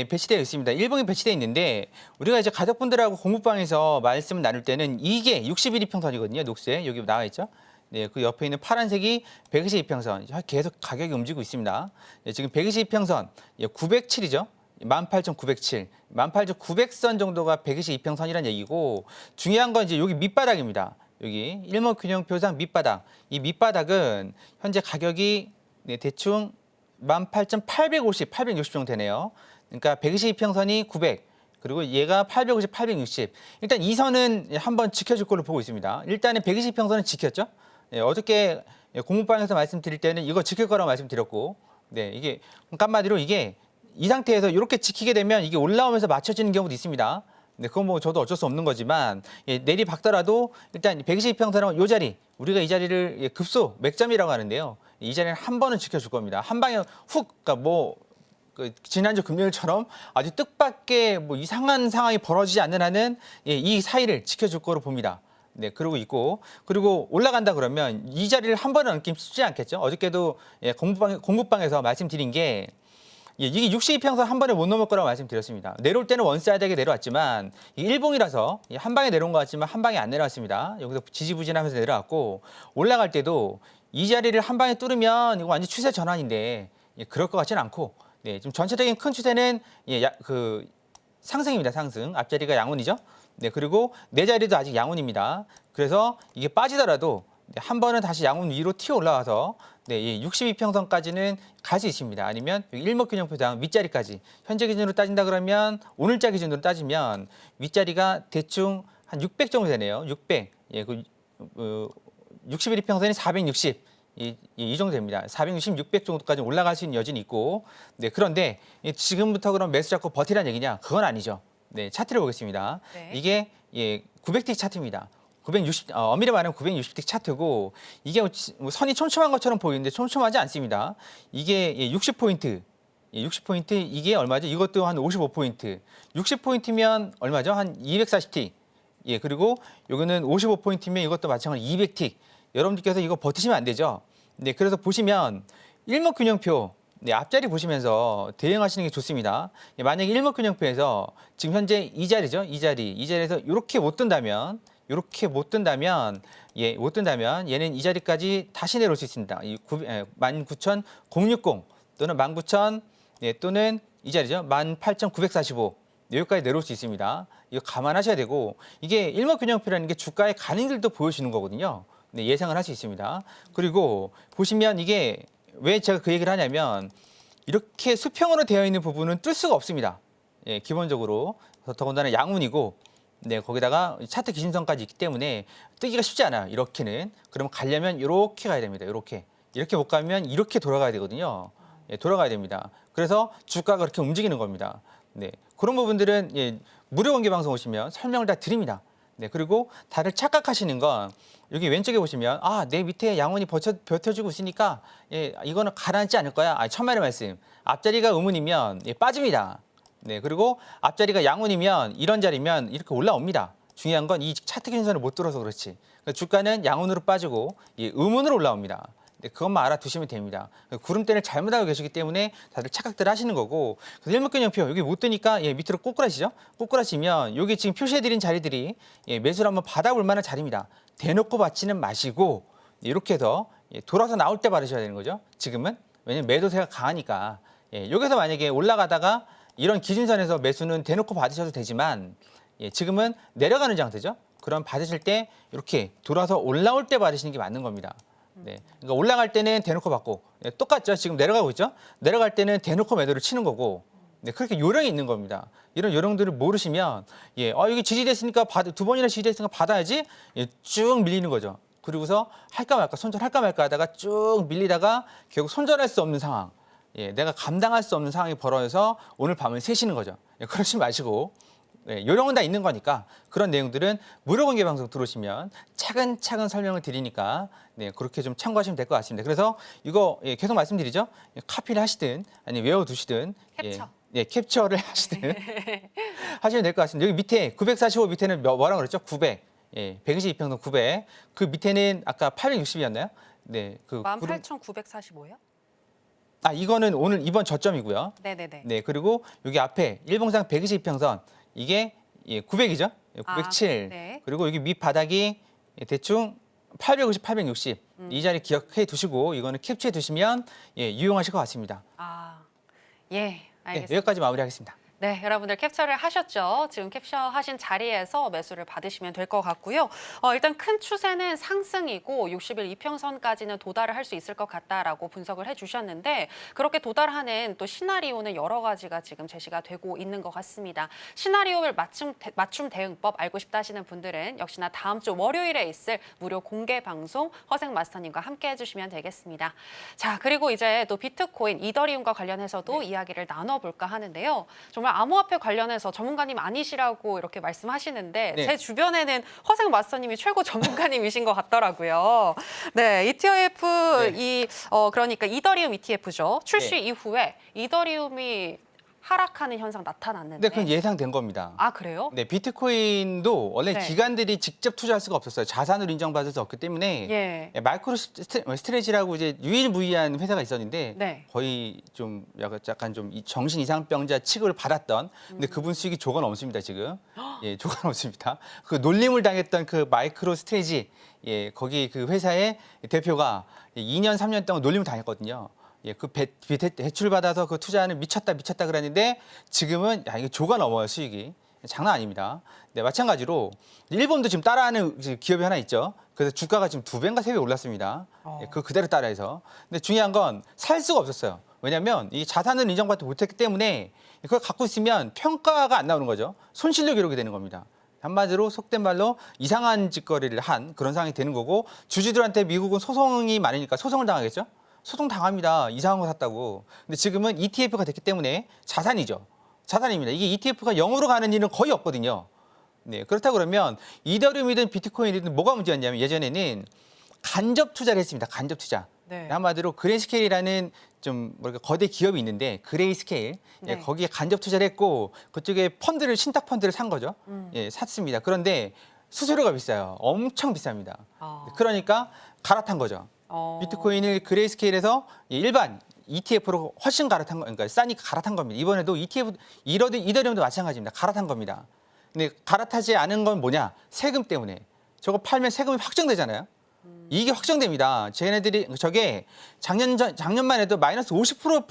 배치되어 있습니다. 일봉이 배치되어 있는데 우리가 이제 가족분들하고 공부방에서 말씀을 나눌 때는 이게 60일 이평선이거든요. 녹색 여기 나와 있죠. 네, 그 옆에 있는 파란색이 120이평선 계속 가격이 움직이고 있습니다. 네, 지금 120이평선 907이죠. 18,907, 18,900선 정도가 122평선이라는 얘기고 중요한 건 이제 여기 밑바닥입니다. 여기 일목균형표상 밑바닥. 이 밑바닥은 현재 가격이 대충 18,850, 860 정도 되네요. 그러니까 122평선이 900. 그리고 얘가 850, 860. 일단 이 선은 한번 지켜줄 걸로 보고 있습니다. 일단은 120평선은 지켰죠. 어저께 공부방에서 말씀드릴 때는 이거 지킬 거라고 말씀드렸고, 이게 한마디로 이게 이 상태에서 이렇게 지키게 되면 이게 올라오면서 맞춰지는 경우도 있습니다. 그건 뭐 저도 어쩔 수 없는 거지만 내리박더라도 일단 122평선하고 이 자리, 우리가 이 자리를 급소 맥점이라고 하는데요. 이 자리는 한 번은 지켜줄 겁니다. 한 방에 훅, 그러니까 뭐 지난주 금요일처럼 아주 뜻밖의 뭐 이상한 상황이 벌어지지 않는 한은 이 사이를 지켜줄 거로 봅니다. 그러고 있고, 그리고 올라간다 그러면 이 자리를 한 번에 넘기 쉽지 않겠죠. 어저께도 공부방에서 말씀드린 게 이게 62평선 한 번에 못 넘을 거라고 말씀드렸습니다. 내려올 때는 원사이드하게 내려왔지만 일봉이라서 한 방에 내려온 것 같지만 한 방에 안 내려왔습니다. 여기서 지지부진하면서 내려왔고, 올라갈 때도 이 자리를 한 방에 뚫으면 이거 완전 추세 전환인데 그럴 것 같지는 않고, 지금 전체적인 큰 추세는 상승입니다. 상승. 앞자리가 양운이죠. 그리고 내 자리도 아직 양운입니다. 그래서 이게 빠지더라도 한 번은 다시 양운 위로 튀어 올라와서 62평선까지는 갈 수 있습니다. 아니면 일목균형표상 윗자리까지 현재 기준으로 따진다 그러면 오늘자 기준으로 따지면 윗자리가 대충 한 600 정도 되네요. 600. 61평선이 460. 이 정도 됩니다. 460, 600 정도까지 올라갈 수 있는 여진이 있고, 그런데 지금부터 그럼 매수 잡고 버티라는 얘기냐? 그건 아니죠. 차트를 보겠습니다. 이게 900틱 차트입니다. 960, 엄밀히 말하면 960틱 차트고, 이게 선이 촘촘한 것처럼 보이는데 촘촘하지 않습니다. 이게 60포인트. 60포인트, 이게 얼마죠? 이것도 한 55포인트. 60포인트면 얼마죠? 한 240틱. 그리고 여기는 55포인트면 이것도 마찬가지로 200틱. 여러분들께서 이거 버티시면 안 되죠. 그래서 보시면 일목균형표, 앞자리 보시면서 대응하시는 게 좋습니다. 만약에 일목균형표에서 지금 현재 이 자리죠. 이 자리에서 이렇게 못 뜬다면, 얘는 이 자리까지 다시 내려올 수 있습니다. 19,060 또는 19,000 또는 이 자리죠. 18,945 여기까지 내려올 수 있습니다. 이거 감안하셔야 되고, 이게 일목균형표라는 게 주가의 가능들도 보여주는 거거든요. 예상을 할 수 있습니다. 그리고 보시면 이게 왜 제가 그 얘기를 하냐면 이렇게 수평으로 되어 있는 부분은 뜰 수가 없습니다. 기본적으로 더군다나 양운이고, 거기다가 차트 기준선까지 있기 때문에 뜨기가 쉽지 않아요. 이렇게는. 그러면 가려면 이렇게 가야 됩니다. 이렇게 못 가면 이렇게 돌아가야 되거든요. 돌아가야 됩니다. 그래서 주가가 그렇게 움직이는 겁니다. 그런 부분들은 무료 공개 방송 오시면 설명을 다 드립니다. 그리고 다들 착각하시는 건 여기 왼쪽에 보시면 내 밑에 양원이 버텨주고 있으니까 이거는 가라앉지 않을 거야. 천만의 말씀. 앞자리가 음운이면 빠집니다. 그리고 앞자리가 양운이면 이런 자리면 이렇게 올라옵니다. 중요한 건 이 차트 기준선을 못 뚫어서 그렇지. 주가는 양운으로 빠지고 음운으로 올라옵니다. 그것만 알아두시면 됩니다. 구름대를 잘못하고 계시기 때문에 다들 착각들 하시는 거고, 일목균형표 여기 못 뜨니까 밑으로 꼬꾸라지죠. 꼬꾸라지면 여기 지금 표시해드린 자리들이 매수를 한번 받아볼 만한 자리입니다. 대놓고 받지는 마시고 이렇게 해서 돌아서 나올 때 받으셔야 되는 거죠. 지금은 왜냐면 매도세가 강하니까. 여기서 만약에 올라가다가 이런 기준선에서 매수는 대놓고 받으셔도 되지만 지금은 내려가는 장세죠. 그럼 받으실 때 이렇게 돌아서 올라올 때 받으시는 게 맞는 겁니다. 그러니까 올라갈 때는 대놓고 받고, 똑같죠. 지금 내려가고 있죠. 내려갈 때는 대놓고 매도를 치는 거고, 그렇게 요령이 있는 겁니다. 이런 요령들을 모르시면 여기 지지됐으니까 두 번이나 지지됐으니까 받아야지 쭉 밀리는 거죠. 그리고서 할까 말까 손절할까 말까 하다가 쭉 밀리다가 결국 손절할 수 없는 상황, 내가 감당할 수 없는 상황이 벌어져서 오늘 밤을 새시는 거죠. 그러지 마시고, 요령은 다 있는 거니까 그런 내용들은 무료 공개 방송 들어오시면 차근차근 설명을 드리니까 그렇게 좀 참고하시면 될 것 같습니다. 그래서 이거 계속 말씀드리죠. 카피를 하시든 아니면 외워두시든 캡처를 하시든 하시면 될 것 같습니다. 여기 밑에 945 밑에는 뭐라고 그랬죠? 900. 122평선 900. 그 밑에는 아까 860이었나요? 18,945요? 이거는 오늘 이번 저점이고요. 네네네. 그리고 여기 앞에 일봉상 122평선 이게 900이죠. 907. 그리고 여기 밑바닥이 대충 850, 860. 이 자리 기억해 두시고 이거는 캡처해 두시면 유용하실 것 같습니다. 알겠습니다. 여기까지 마무리하겠습니다. 네, 여러분들 캡처를 하셨죠? 지금 캡처하신 자리에서 매수를 받으시면 될 것 같고요. 일단 큰 추세는 상승이고 60일 이평선까지는 도달을 할 수 있을 것 같다라고 분석을 해주셨는데 그렇게 도달하는 또 시나리오는 여러 가지가 지금 제시가 되고 있는 것 같습니다. 시나리오를 맞춤 대응법 알고 싶다 하시는 분들은 역시나 다음 주 월요일에 있을 무료 공개 방송 허생 마스터님과 함께 해주시면 되겠습니다. 자, 그리고 이제 또 비트코인, 이더리움과 관련해서도 이야기를 나눠볼까 하는데요. 정말 암호화폐 관련해서 전문가님 아니시라고 이렇게 말씀하시는데 네. 제 주변에는 허생 마스터님이 최고 전문가님이신 것 같더라고요. 네, ETF 그러니까 이더리움 ETF죠. 출시 네. 이후에 이더리움이 하락하는 현상 나타났는데. 근데 그건 예상된 겁니다. 아, 그래요? 네, 비트코인도 원래 네. 기관들이 직접 투자할 수가 없었어요. 자산으로 인정받을 수 없기 때문에 예. 마이크로 스트레지라고 이제 유일무이한 회사가 있었는데 네. 거의 좀 약간 좀 정신 이상병자 취급을 받았던 근데 그분 수익이 조가 넘습니다 지금. 예, 조가 넘습니다. 그 놀림을 당했던 그 마이크로 스트레지 거기 그 회사의 대표가 2년 3년 동안 놀림을 당했거든요. 그 대출 받아서 그 투자는 미쳤다 그랬는데 지금은 이게 조가 넘어요 수익이 장난 아닙니다. 네, 마찬가지로 일본도 지금 따라하는 기업이 하나 있죠. 그래서 주가가 지금 2배인가 3배 올랐습니다. 그 그대로 따라해서. 근데 중요한 건 살 수가 없었어요. 왜냐하면 이 자산을 인정받지 못했기 때문에 그걸 갖고 있으면 평가가 안 나오는 거죠. 손실로 기록이 되는 겁니다. 한마디로 속된 말로 이상한 짓거리를 한 그런 상황이 되는 거고 주주들한테 미국은 소송이 많으니까 소송을 당하겠죠. 소송 당합니다. 이상한 거 샀다고. 근데 지금은 ETF가 됐기 때문에 자산이죠. 자산입니다. 이게 ETF가 0으로 가는 일은 거의 없거든요. 네, 그렇다 그러면 이더리움이든 비트코인이든 뭐가 문제였냐면 예전에는 간접 투자를 했습니다. 간접 투자. 네. 한마디로 그레이스케일이라는 좀 뭐랄까 거대 기업이 있는데 그레이스케일 네. 거기에 간접 투자를 했고 그쪽에 신탁 펀드를 산 거죠. 샀습니다. 그런데 수수료가 비싸요. 엄청 비쌉니다. 그러니까 갈아탄 거죠. 비트코인을 그레이스케일에서 일반 ETF로 훨씬 갈아탄 거, 그러니까 싸니까 갈아탄 겁니다. 이번에도 이더리움도 마찬가지입니다. 갈아탄 겁니다. 근데 갈아타지 않은 건 뭐냐? 세금 때문에. 저거 팔면 세금이 확정되잖아요. 이게 확정됩니다. 저게 작년만 해도 마이너스 50%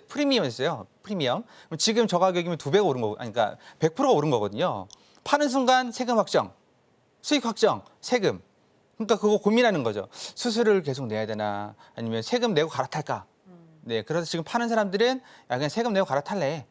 프리미엄이었어요. 프리미엄. 지금 저 가격이면 2배가 오른 거고, 그러니까 100%가 오른 거거든요. 파는 순간 세금 확정, 수익 확정, 세금. 그러니까 그거 고민하는 거죠. 수수료를 계속 내야 되나 아니면 세금 내고 갈아탈까. 네, 그래서 지금 파는 사람들은 그냥 세금 내고 갈아탈래.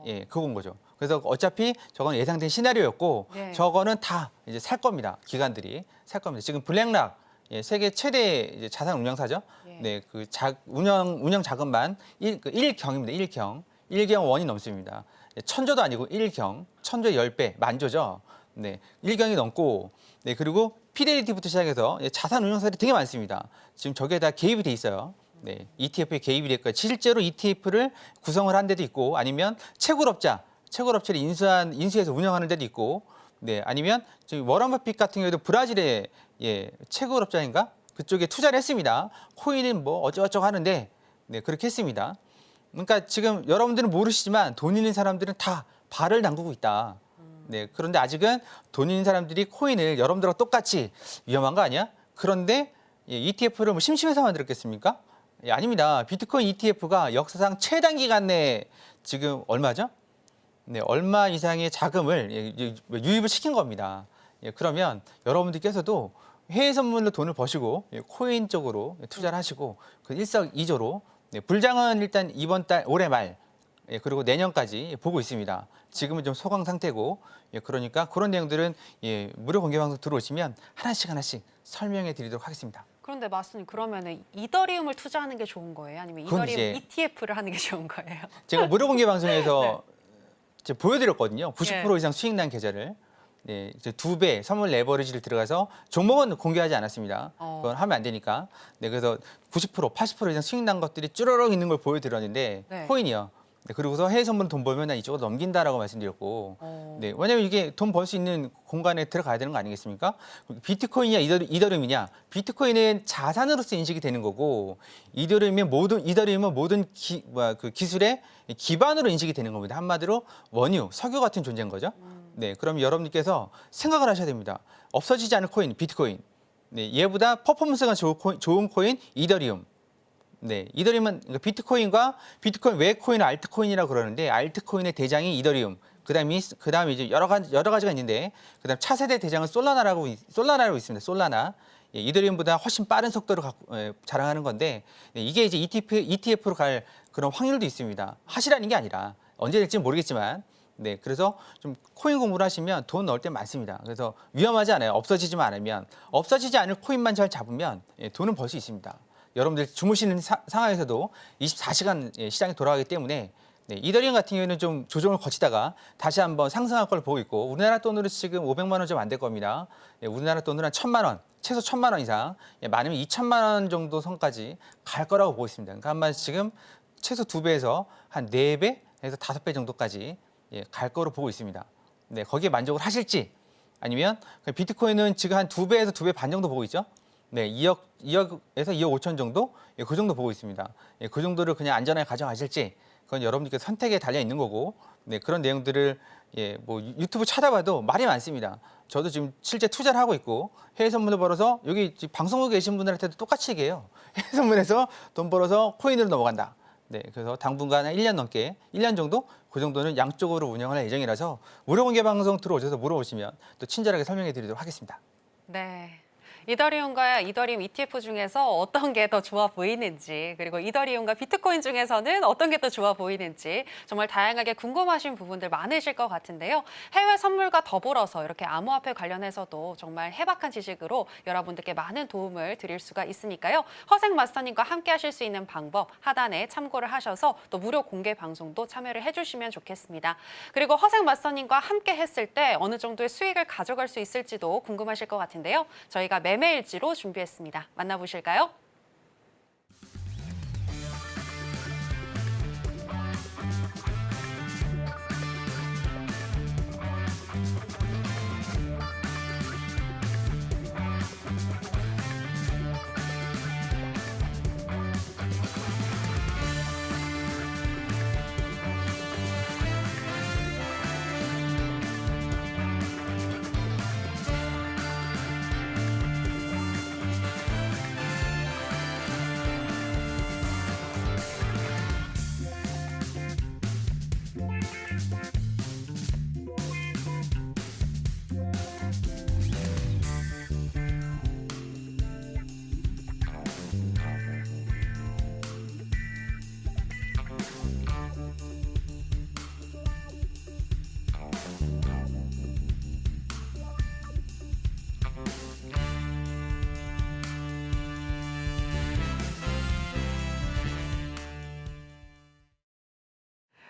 예, 그건 거죠. 그래서 어차피 저건 예상된 시나리오였고 네. 저거는 다 이제 살 겁니다. 기관들이 살 겁니다. 지금 블랙락 세계 최대 이제 자산 운영사죠. 예. 네, 그 운영 자금만 1경입니다. 1경 원이 넘습니다. 천조도 아니고 1경, 천조의 10배, 만조죠. 네, 1경이 넘고 네, 그리고 피델리티부터 시작해서 자산 운용사들이 되게 많습니다. 지금 저게 다 개입이 돼 있어요. 네, ETF에 개입이 됐고요. 실제로 ETF를 구성을 한 데도 있고 아니면 채굴업체를 인수해서 운영하는 데도 있고 네, 아니면 저기 워런 버핏 같은 경우에도 브라질의 채굴업자인가? 그쪽에 투자를 했습니다. 코인은 뭐 어쩌고저쩌고 하는데 네, 그렇게 했습니다. 그러니까 지금 여러분들은 모르시지만 돈 있는 사람들은 다 발을 담그고 있다. 네, 그런데 아직은 돈 있는 사람들이 코인을 여러분들과 똑같이 위험한 거 아니야? 그런데 ETF를 뭐 심심해서 만들었겠습니까? 아닙니다. 비트코인 ETF가 역사상 최단기간 내에 지금 얼마죠? 네, 얼마 이상의 자금을 유입을 시킨 겁니다. 그러면 여러분들께서도 해외 선물로 돈을 버시고 코인 쪽으로 투자를 하시고 그 일석이조로 불장은 일단 이번 달 올해 말 그리고 내년까지 보고 있습니다. 지금은 좀 소강 상태고 그러니까 그런 내용들은 무료 공개 방송 들어오시면 하나씩 설명해 드리도록 하겠습니다. 그런데 마스터님 그러면은 이더리움을 투자하는 게 좋은 거예요? 아니면 그건 이더리움 이제 ETF를 하는 게 좋은 거예요? 제가 무료 공개 방송에서 이제 보여드렸거든요. 90% 예. 이상 수익 난 계좌를. 네, 이제 2배 선물 레버리지를 들어가서 종목은 공개하지 않았습니다. 그건 하면 안 되니까. 네, 그래서 90%, 80% 이상 수익 난 것들이 쭈르륵 있는 걸 보여드렸는데 네. 코인이요. 네, 그리고서 해외 선물 돈 벌면 난 이쪽으로 넘긴다라고 말씀드렸고, 네, 왜냐하면 이게 돈 벌 수 있는 공간에 들어가야 되는 거 아니겠습니까? 비트코인이냐 이더리움이냐? 비트코인은 자산으로서 인식이 되는 거고, 이더리움은 모든 기술의 기반으로 인식이 되는 겁니다. 한마디로 원유, 석유 같은 존재인 거죠. 네, 그럼 여러분들께서 생각을 하셔야 됩니다. 없어지지 않을 코인, 비트코인. 네, 얘보다 퍼포먼스가 좋은 코인, 이더리움. 네, 이더리움은 비트코인과 비트코인 외 코인을 알트코인이라고 그러는데 알트코인의 대장이 이더리움. 그다음에 이제 여러 가지가 있는데 그다음 차세대 대장은 솔라나라고 있습니다. 솔라나. 예, 이더리움보다 훨씬 빠른 속도를 자랑하는 건데 이게 이제 ETF로 갈 그런 확률도 있습니다. 하시라는 게 아니라 언제 될지는 모르겠지만 네, 그래서 좀 코인 공부를 하시면 돈 넣을 때 많습니다. 그래서 위험하지 않아요. 없어지지만 않으면 없어지지 않을 코인만 잘 잡으면 예, 돈은 벌 수 있습니다. 여러분들 주무시는 상황에서도 24시간 예, 시장이 돌아가기 때문에 네, 이더리움 같은 경우에는 좀 조정을 거치다가 다시 한번 상승할 걸 보고 있고 우리나라 돈으로 지금 500만 원 좀 안 될 겁니다. 예, 우리나라 돈으로 한 1,000만 원, 최소 1,000만 원 이상, 예, 많으면 2,000만 원 정도 선까지 갈 거라고 보고 있습니다. 그러니까 아마 지금 최소 2배에서 한 4배에서 5배 정도까지 예, 갈 거로 보고 있습니다. 네, 거기에 만족을 하실지 아니면 비트코인은 지금 한 2배에서 2배 반 정도 보고 있죠. 네, 2억에서 2억 5천 정도? 예, 그 정도 보고 있습니다. 예, 그 정도를 그냥 안전하게 가져가실지 그건 여러분들께 선택에 달려 있는 거고 네, 그런 내용들을 예, 뭐 유튜브 찾아봐도 말이 많습니다. 저도 지금 실제 투자를 하고 있고 해외 선물을 벌어서 여기 방송국에 계신 분들한테도 똑같이 얘기해요. 해외 선물에서 돈 벌어서 코인으로 넘어간다. 네, 그래서 당분간 한 1년 넘게, 1년 정도? 그 정도는 양쪽으로 운영을 할 예정이라서 무료 공개 방송 들어오셔서 물어보시면 또 친절하게 설명해 드리도록 하겠습니다. 네. 이더리움과 이더리움 ETF 중에서 어떤 게 더 좋아 보이는지 그리고 이더리움과 비트코인 중에서는 어떤 게 더 좋아 보이는지 정말 다양하게 궁금하신 부분들 많으실 것 같은데요. 해외 선물과 더불어서 이렇게 암호화폐 관련해서도 정말 해박한 지식으로 여러분들께 많은 도움을 드릴 수가 있으니까요. 허생 마스터님과 함께 하실 수 있는 방법 하단에 참고를 하셔서 또 무료 공개 방송도 참여를 해주시면 좋겠습니다. 그리고 허생 마스터님과 함께 했을 때 어느 정도의 수익을 가져갈 수 있을지도 궁금하실 것 같은데요. 저희가 매매일지로 준비했습니다. 만나보실까요?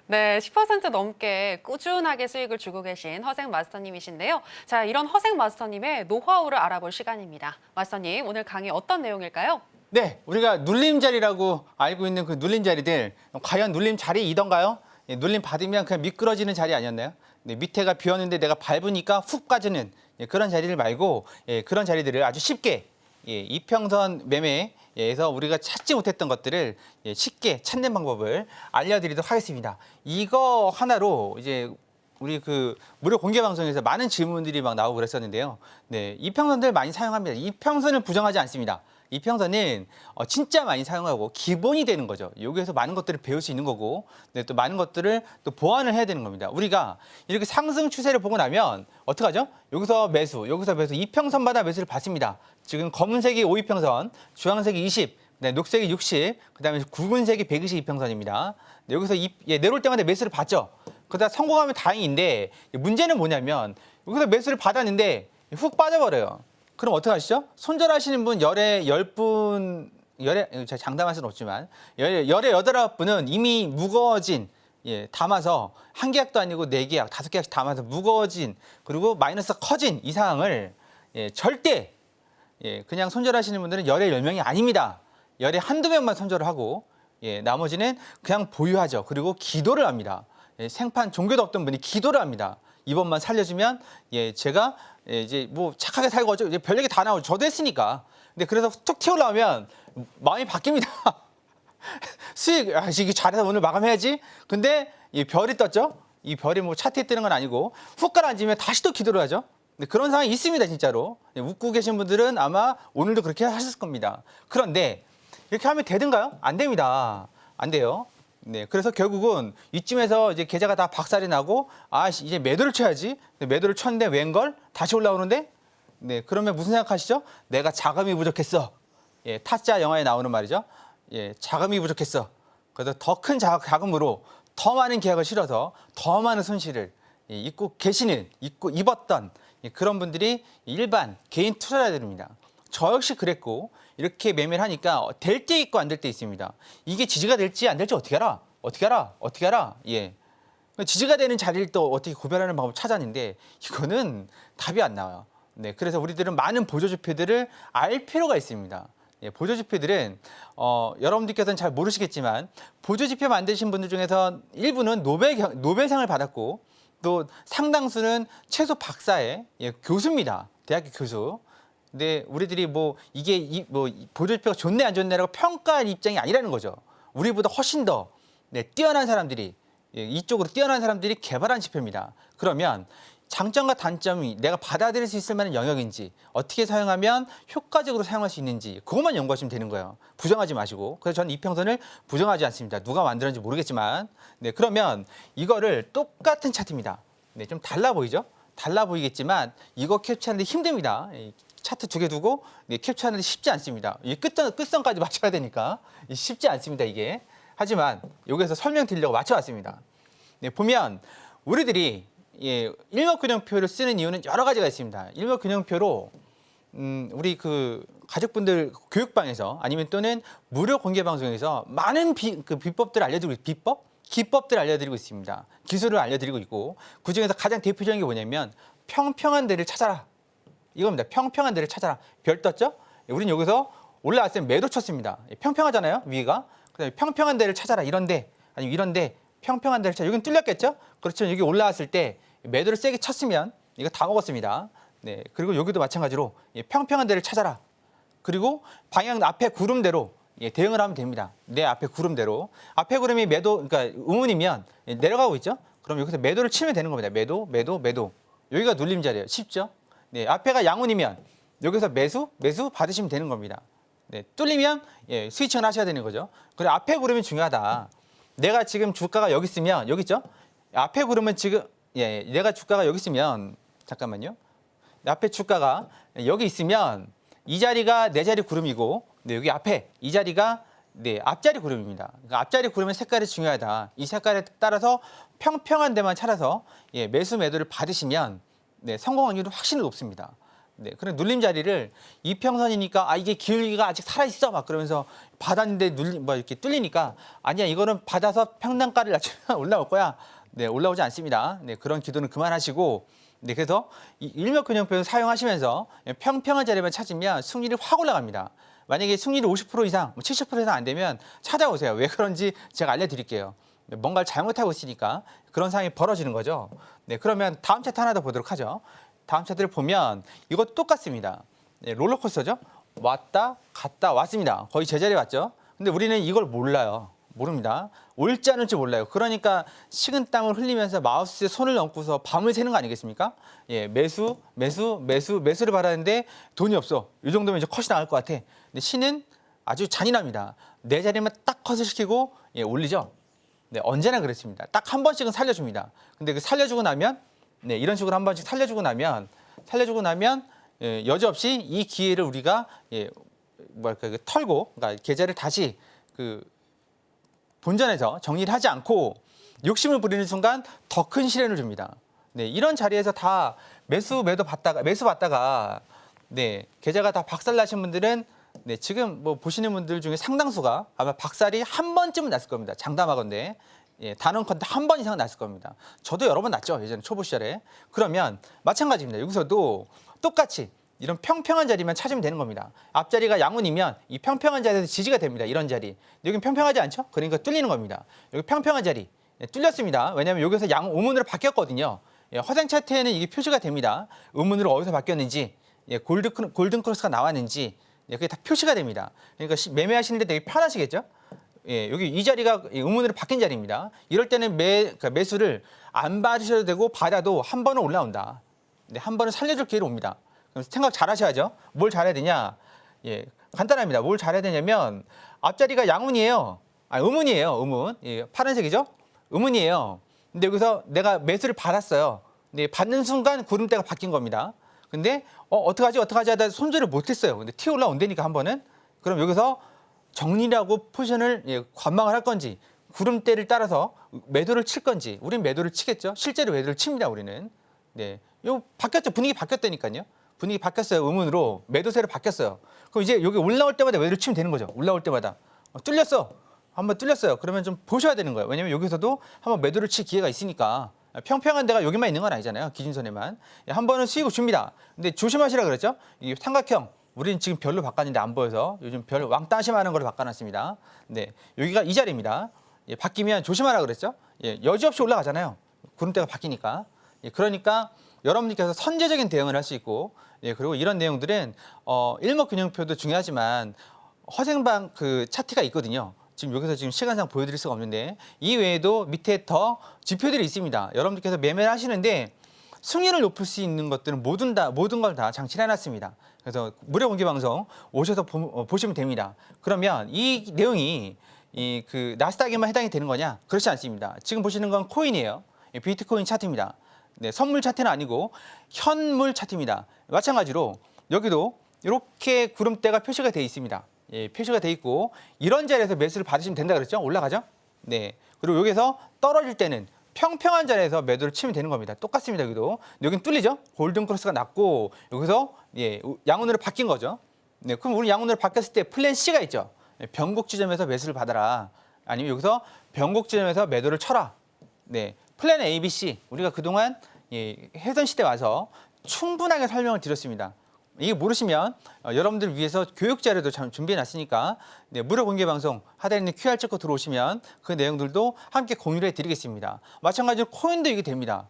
네, 10% 넘게 꾸준하게 수익을 주고 계신 허생 마스터님이신데요. 자, 이런 허생 마스터님의 노하우를 알아볼 시간입니다. 마스터님, 오늘 강의 어떤 내용일까요? 네, 우리가 눌림자리라고 알고 있는 그 눌림자리들 과연 눌림자리이던가요? 예, 눌림 받으면 그냥 미끄러지는 자리 아니었나요? 네, 밑에가 비었는데 내가 밟으니까 훅 빠지는 예, 그런 자리를 말고 예, 그런 자리들을 아주 쉽게 예, 이평선 매매에서 우리가 찾지 못했던 것들을 예, 쉽게 찾는 방법을 알려드리도록 하겠습니다. 이거 하나로 이제 우리 그 무료 공개 방송에서 많은 질문들이 막 나오고 그랬었는데요. 네, 이평선들 많이 사용합니다. 이평선을 부정하지 않습니다. 이평선은 진짜 많이 사용하고 기본이 되는 거죠. 여기에서 많은 것들을 배울 수 있는 거고 네, 또 많은 것들을 또 보완을 해야 되는 겁니다. 우리가 이렇게 상승 추세를 보고 나면 어떡하죠? 여기서 매수, 여기서 매수, 이평선마다 매수를 받습니다. 지금 검은색이 5이평선, 주황색이 20, 네, 녹색이 60, 그다음에 굵은색이 122평선입니다. 네, 여기서 내려올 때마다 매수를 받죠. 그러다 성공하면 다행인데 문제는 뭐냐면 여기서 매수를 받았는데 훅 빠져버려요. 그럼 어떻게 하시죠? 손절하시는 분 열에 10분, 제가 장담할 수는 없지만 열에 8, 9분은 이미 무거워진 예, 담아서 한 계약도 아니고 4계약, 5계약씩 담아서 무거워진 그리고 마이너스가 커진 이 상황을 예, 절대 예, 그냥 손절하시는 분들은 열에 10명이 아닙니다. 열에 한두 명만 손절을 하고 예, 나머지는 그냥 보유하죠. 그리고 기도를 합니다. 예, 생판 종교도 없던 분이 기도를 합니다. 이번만 살려주면 예, 제가 예, 이제 뭐 착하게 살고 이제 별 얘기 다 나오죠. 저도 했으니까. 근데 그래서 툭 튀어나오면 마음이 바뀝니다. 수익 이게 잘해서 오늘 마감해야지. 근데 이 별이 떴죠. 이 별이 뭐 차트에 뜨는 건 아니고 훅 가라앉으면 다시 또 기도를 하죠. 근데 그런 상황이 있습니다, 진짜로. 예, 웃고 계신 분들은 아마 오늘도 그렇게 하셨을 겁니다. 그런데 이렇게 하면 되든가요? 안 됩니다. 안 돼요. 네, 그래서 결국은 이쯤에서 이제 계좌가 다 박살이 나고 이제 매도를 쳐야지. 매도를 쳤는데 웬걸 다시 올라오는데 네, 그러면 무슨 생각하시죠? 내가 자금이 부족했어. 예, 타짜 영화에 나오는 말이죠. 예, 자금이 부족했어. 그래서 더 큰 자금으로 더 많은 계약을 실어서 더 많은 손실을 입고 입었던 그런 분들이 일반 개인 투자자들입니다. 저 역시 그랬고 이렇게 매매를 하니까 될 때 있고 안 될 때 있습니다. 이게 지지가 될지 안 될지 어떻게 알아? 어떻게 알아? 예. 지지가 되는 자리를 또 어떻게 구별하는 방법 찾았는데 이거는 답이 안 나와요. 네, 그래서 우리들은 많은 보조지표들을 알 필요가 있습니다. 예, 보조지표들은 여러분들께서는 잘 모르시겠지만 보조지표 만드신 분들 중에서 일부는 노벨상을 받았고 또 상당수는 최소 박사의 교수입니다. 대학교 교수. 근데 우리들이 이게 보조지표가 좋네 안 좋네라고 평가할 입장이 아니라는 거죠. 우리보다 훨씬 더 뛰어난 사람들이 이쪽으로 뛰어난 사람들이 개발한 지표입니다. 그러면 장점과 단점이 내가 받아들일 수 있을 만한 영역인지 어떻게 사용하면 효과적으로 사용할 수 있는지 그것만 연구하시면 되는 거예요. 부정하지 마시고. 그래서 저는 이평선을 부정하지 않습니다. 누가 만들었는지 모르겠지만 네, 그러면 이거를 똑같은 차트입니다. 네, 좀 달라 보이죠? 달라 보이겠지만 이거 캡처하는데 힘듭니다. 차트 두 개 두고 캡처하는데 쉽지 않습니다. 이 끝선까지 맞춰야 되니까 쉽지 않습니다. 이게. 하지만 여기서 설명드리려고 맞춰왔습니다. 네, 보면 우리들이 일목균형표를 쓰는 이유는 여러 가지가 있습니다. 일목균형표로 우리 그 가족분들 교육방에서 아니면 또는 무료 공개 방송에서 많은 비법들을 알려드리고 기법들을 알려드리고 있습니다. 기술을 알려드리고 있고 그중에서 가장 대표적인 게 뭐냐면 평평한 데를 찾아라. 이겁니다. 평평한 데를 찾아라. 별 떴죠? 우리는 여기서 올라왔을 때 매도 쳤습니다. 평평하잖아요, 위가. 그다음에 평평한 데를 찾아라. 이런데 아니면 이런데 평평한 데를 찾아. 여기는 뚫렸겠죠? 그렇죠. 여기 올라왔을 때 매도를 세게 쳤으면 이거 다 먹었습니다. 네. 그리고 여기도 마찬가지로 평평한 데를 찾아라. 그리고 방향 앞에 구름대로 대응을 하면 됩니다. 내 앞에 구름대로. 앞에 구름이 그러니까 음운이면 내려가고 있죠? 그럼 여기서 매도를 치면 되는 겁니다. 매도. 여기가 눌림 자리예요. 쉽죠? 네. 앞에가 양운이면 여기서 매수 받으시면 되는 겁니다. 네. 뚫리면 스위칭을 하셔야 되는 거죠. 그래 앞에 구름이 중요하다. 내가 지금 주가가 여기 있으면 여기 있죠? 앞에 구름은 지금 내가 주가가 여기 있으면 잠깐만요. 앞에 주가가 여기 있으면 이 자리가 내 자리 구름이고 여기 앞에 이 자리가 앞자리 구름입니다. 그러니까 앞자리 구름의 색깔이 중요하다. 이 색깔에 따라서 평평한 데만 찾아서 매도를 받으시면 성공 확률이 훨씬 높습니다. 네, 그런 눌림 자리를 이평선이니까 이게 기울기가 아직 살아 있어 막 그러면서 받았는데 이렇게 뚫리니까 아니야 이거는 받아서 평단가를 낮추면 올라올 거야. 네, 올라오지 않습니다. 네, 그런 기도는 그만하시고 네, 그래서 일목균형표를 사용하시면서 평평한 자리만 찾으면 승률이 확 올라갑니다. 만약에 승률이 50% 이상, 70% 이상 안 되면 찾아오세요. 왜 그런지 제가 알려드릴게요. 네, 뭔가를 잘못하고 있으니까 그런 상황이 벌어지는 거죠. 네, 그러면 다음 차트 하나 더 보도록 하죠. 다음 차트를 보면 이것도 똑같습니다. 네, 롤러코스터죠. 왔다 갔다 왔습니다. 거의 제자리에 왔죠. 근데 우리는 이걸 몰라요. 모릅니다. 올지 않을지 몰라요. 그러니까 식은땀을 흘리면서 마우스에 손을 얹고서 밤을 새는 거 아니겠습니까? 매수를 바라는데 돈이 없어. 이 정도면 이제 컷이 나갈 것 같아. 근데 신은 아주 잔인합니다. 내 자리만 딱 컷을 시키고 올리죠. 네, 언제나 그렇습니다. 딱 한 번씩은 살려줍니다. 근데 그 살려주고 나면 이런 식으로 한 번씩 살려주고 나면 여지없이 이 기회를 우리가 털고 그러니까 계좌를 다시 본전에서 정리를 하지 않고 욕심을 부리는 순간 더 큰 시련을 줍니다. 네, 이런 자리에서 다 매수 받다가 계좌가 다 박살나신 분들은 지금 보시는 분들 중에 상당수가 아마 박살이 한 번쯤은 났을 겁니다. 장담하건대. 단언컨대 한 번 이상은 났을 겁니다. 저도 여러 번 났죠. 예전에 초보 시절에. 그러면 마찬가지입니다. 여기서도 똑같이 이런 평평한 자리만 찾으면 되는 겁니다. 앞자리가 양운이면 이 평평한 자리에서 지지가 됩니다. 이런 자리. 여기는 평평하지 않죠? 그러니까 뚫리는 겁니다. 여기 평평한 자리. 뚫렸습니다. 왜냐하면 여기서 음운으로 바뀌었거든요. 허생 차트에는 이게 표시가 됩니다. 음운으로 어디서 바뀌었는지, 골든 크로스가 나왔는지 그게 다 표시가 됩니다. 그러니까 매매하시는데 되게 편하시겠죠? 여기 이 자리가 음운으로 바뀐 자리입니다. 이럴 때는 매수를 안 받으셔도 되고 받아도 한 번은 올라온다. 한 번은 살려줄 기회로 옵니다. 그럼 생각 잘 하셔야죠. 뭘 잘해야 되냐? 간단합니다. 뭘 잘해야 되냐면 앞자리가 양운이에요. 음운이에요. 음운. 예, 파란색이죠? 음운이에요. 근데 여기서 내가 매수를 받았어요. 근데 받는 순간 구름대가 바뀐 겁니다. 근데 어떡하지 하다 손절을 못했어요. 근데 튀어 올라온다니까 한 번은. 그럼 여기서 정리라고 포지션을 관망을 할 건지 구름대를 따라서 매도를 칠 건지 우린 매도를 치겠죠. 실제로 매도를 칩니다. 우리는. 네, 요 바뀌었죠. 분위기 바뀌었다니까요. 분위기 바뀌었어요. 음운으로 매도세로 바뀌었어요. 그럼 이제 여기 올라올 때마다 매도를 치면 되는 거죠. 올라올 때마다 뚫렸어. 한번 뚫렸어요. 그러면 좀 보셔야 되는 거예요. 왜냐면 여기서도 한번 매도를 칠 기회가 있으니까. 평평한 데가 여기만 있는 건 아니잖아요. 기준선에만. 한 번은 수익을 줍니다. 근데 조심하시라 그랬죠. 이 삼각형. 우리는 지금 별로 바꿨는데 안 보여서 요즘 별 왕따심하는 걸로 바꿔놨습니다. 네, 여기가 이 자리입니다. 예, 바뀌면 조심하라 그랬죠. 예, 여지없이 올라가잖아요. 구름대가 바뀌니까. 예, 그러니까 여러분들께서 선제적인 대응을 할 수 있고, 예, 그리고 이런 내용들은 일목균형표도 중요하지만 허생방 그 차트가 있거든요. 지금 여기서 지금 시간상 보여드릴 수가 없는데 이 외에도 밑에 더 지표들이 있습니다. 여러분들께서 매매를 하시는데 승률을 높일 수 있는 것들은 모든 걸 다 장치를 해놨습니다. 그래서 무료 공개 방송 오셔서 보시면 됩니다. 그러면 이 내용이 그 나스닥에만 해당이 되는 거냐? 그렇지 않습니다. 지금 보시는 건 코인이에요. 비트코인 차트입니다. 네, 선물 차트는 아니고 현물 차트입니다. 마찬가지로 여기도 이렇게 구름대가 표시가 되어 있습니다. 예, 표시가 돼 있고 이런 자리에서 매수를 받으시면 된다 그랬죠? 올라가죠? 네. 그리고 여기서 떨어질 때는 평평한 자리에서 매도를 치면 되는 겁니다. 똑같습니다. 여기도. 여긴 뚫리죠? 골든 크로스가 났고 여기서 예, 양운으로 바뀐 거죠. 네. 그럼 우리 양운으로 바뀌었을 때 플랜 C가 있죠. 변곡 지점에서 매수를 받아라. 아니면 여기서 변곡 지점에서 매도를 쳐라. 네. 플랜 A, B, C. 우리가 그동안 해선 시대 와서 충분하게 설명을 드렸습니다. 이게 모르시면 여러분들 위해서 교육 자료도 참 준비해 놨으니까 네, 무료 공개 방송 하단에 있는 QR 찍고 들어오시면 그 내용들도 함께 공유를 해드리겠습니다. 마찬가지로 코인도 이게 됩니다.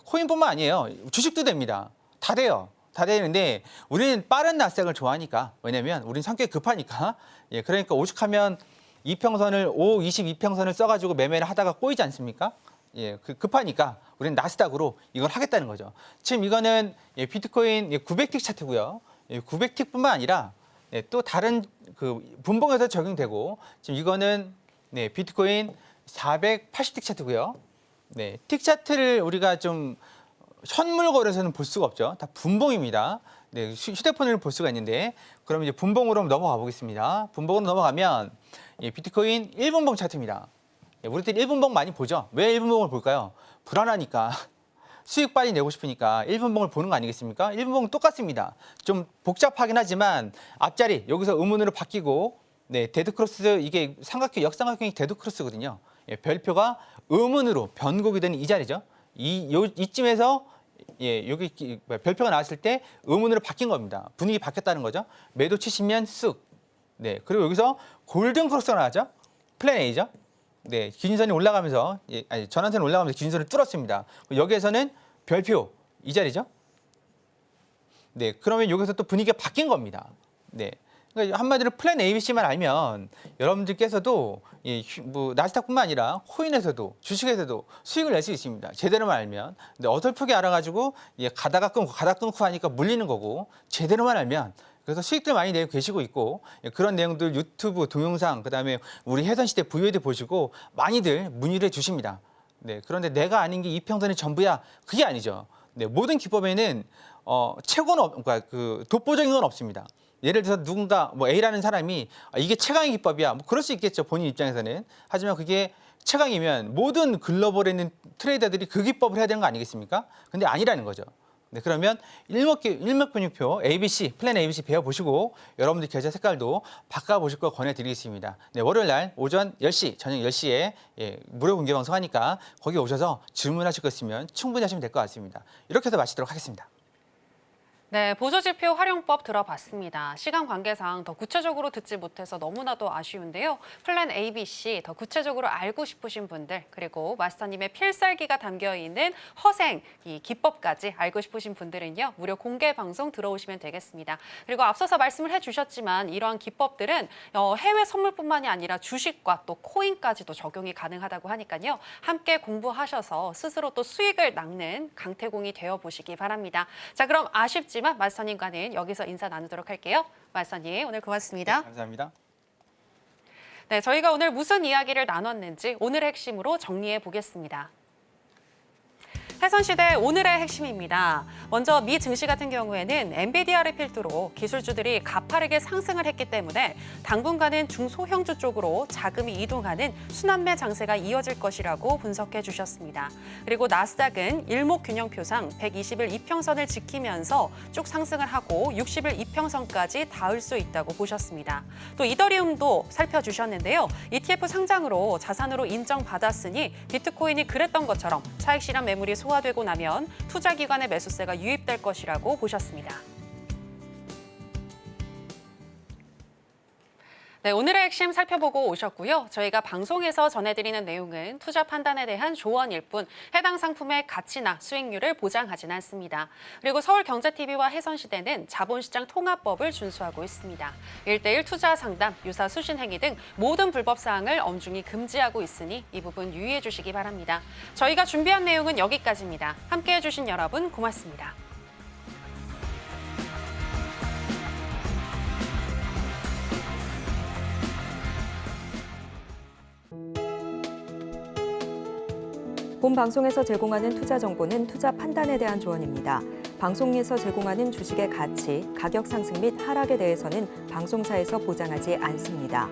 코인뿐만 아니에요. 주식도 됩니다. 다 돼요. 다 되는데 우리는 빠른 나스닥을 좋아하니까 왜냐면 우리는 성격이 급하니까 예, 그러니까 오죽하면 2평선을 5, 22평선을 써가지고 매매를 하다가 꼬이지 않습니까? 예, 급하니까 우리는 나스닥으로 이걸 하겠다는 거죠. 지금 이거는 비트코인 900틱 차트고요. 900틱뿐만 아니라 또 다른 그 분봉에서 적용되고 지금 이거는 비트코인 480틱 차트고요. 네, 틱 차트를 우리가 좀 현물 거래소는 볼 수가 없죠. 다 분봉입니다. 네, 휴대폰을 볼 수가 있는데 그럼 이제 분봉으로 넘어가 보겠습니다. 분봉으로 넘어가면 비트코인 1분봉 차트입니다. 우리들 1분봉 많이 보죠. 왜 1분봉을 볼까요? 불안하니까 수익 빨리 내고 싶으니까 1분봉을 보는 거 아니겠습니까? 1분봉은 똑같습니다. 좀 복잡하긴 하지만 앞자리 여기서 음운으로 바뀌고 네, 데드크로스 이게 삼각형 역삼각형이 데드크로스거든요. 예, 별표가 음운으로 변곡이 되는 이 자리죠. 이쯤에서 예, 여기 별표가 나왔을 때 음운으로 바뀐 겁니다. 분위기 바뀌었다는 거죠. 매도 치시면 쑥. 네, 그리고 여기서 골든 크로스가 나왔죠. 플랜 A죠. 네, 기준선이 올라가면서 전환선이 올라가면서 기준선을 뚫었습니다. 여기에서는 별표 이 자리죠. 네, 그러면 여기서 또 분위기가 바뀐 겁니다. 네, 그러니까 한마디로 플랜 ABC만 알면 여러분들께서도 뭐 나스닥뿐만 아니라 코인에서도 주식에서도 수익을 낼 수 있습니다. 제대로만 알면. 근데 어설프게 알아가지고 가다가 끊고 하니까 물리는 거고 제대로만 알면. 그래서 수익들 많이 내고 계시고 있고 그런 내용들 유튜브 동영상 그다음에 우리 해선시대 VOD 보시고 많이들 문의를 해주십니다. 네, 그런데 내가 아닌 게 이평선이 전부야 그게 아니죠. 네, 모든 기법에는 최고는 그러니까 그 독보적인 건 없습니다. 예를 들어서 누군가 뭐 A라는 사람이 이게 최강의 기법이야 뭐 그럴 수 있겠죠. 본인 입장에서는. 하지만 그게 최강이면 모든 글로벌에 있는 트레이더들이 그 기법을 해야 되는 거 아니겠습니까? 근데 아니라는 거죠. 네, 그러면 일목균형표 ABC, 플랜 ABC 배워보시고 여러분들 계좌 색깔도 바꿔보실 거 권해드리겠습니다. 네, 월요일 날 오전 10시, 저녁 10시에 무료 공개 방송하니까 거기 오셔서 질문하실 거 있으면 충분히 하시면 될 것 같습니다. 이렇게 해서 마치도록 하겠습니다. 네, 보조지표 활용법 들어봤습니다. 시간 관계상 더 구체적으로 듣지 못해서 너무나도 아쉬운데요. 플랜 ABC 더 구체적으로 알고 싶으신 분들 그리고 마스터님의 필살기가 담겨있는 허생, 이 기법까지 알고 싶으신 분들은요. 무료 공개 방송 들어오시면 되겠습니다. 그리고 앞서서 말씀을 해주셨지만 이러한 기법들은 해외 선물뿐만이 아니라 주식과 또 코인까지도 적용이 가능하다고 하니까요. 함께 공부하셔서 스스로 또 수익을 낚는 강태공이 되어보시기 바랍니다. 자, 그럼 아쉽지만 마스터님과는 여기서 인사 나누도록 할게요. 마스터님 오늘 고맙습니다. 네, 감사합니다. 네, 저희가 오늘 무슨 이야기를 나눴는지 오늘의 핵심으로 정리해 보겠습니다. 해선시대 오늘의 핵심입니다. 먼저 미 증시 같은 경우에는 엔비디아를 필두로 기술주들이 가파르게 상승을 했기 때문에 당분간은 중소형주 쪽으로 자금이 이동하는 순환매 장세가 이어질 것이라고 분석해 주셨습니다. 그리고 나스닥은 일목균형표상 120일 이평선을 지키면서 쭉 상승을 하고 60일 이평선까지 닿을 수 있다고 보셨습니다. 또 이더리움도 살펴주셨는데요. ETF 상장으로 자산으로 인정받았으니 비트코인이 그랬던 것처럼 차익 실현 매물이 소화되고 나면 투자기관의 매수세가 유입될 것이라고 보셨습니다. 네, 오늘의 핵심 살펴보고 오셨고요. 저희가 방송에서 전해드리는 내용은 투자 판단에 대한 조언일 뿐 해당 상품의 가치나 수익률을 보장하지는 않습니다. 그리고 서울경제TV와 해선시대는 자본시장 통합법을 준수하고 있습니다. 1:1 투자 상담, 유사 수신 행위 등 모든 불법 사항을 엄중히 금지하고 있으니 이 부분 유의해 주시기 바랍니다. 저희가 준비한 내용은 여기까지입니다. 함께해 주신 여러분 고맙습니다. 본 방송에서 제공하는 투자 정보는 투자 판단에 대한 조언입니다. 방송에서 제공하는 주식의 가치, 가격 상승 및 하락에 대해서는 방송사에서 보장하지 않습니다.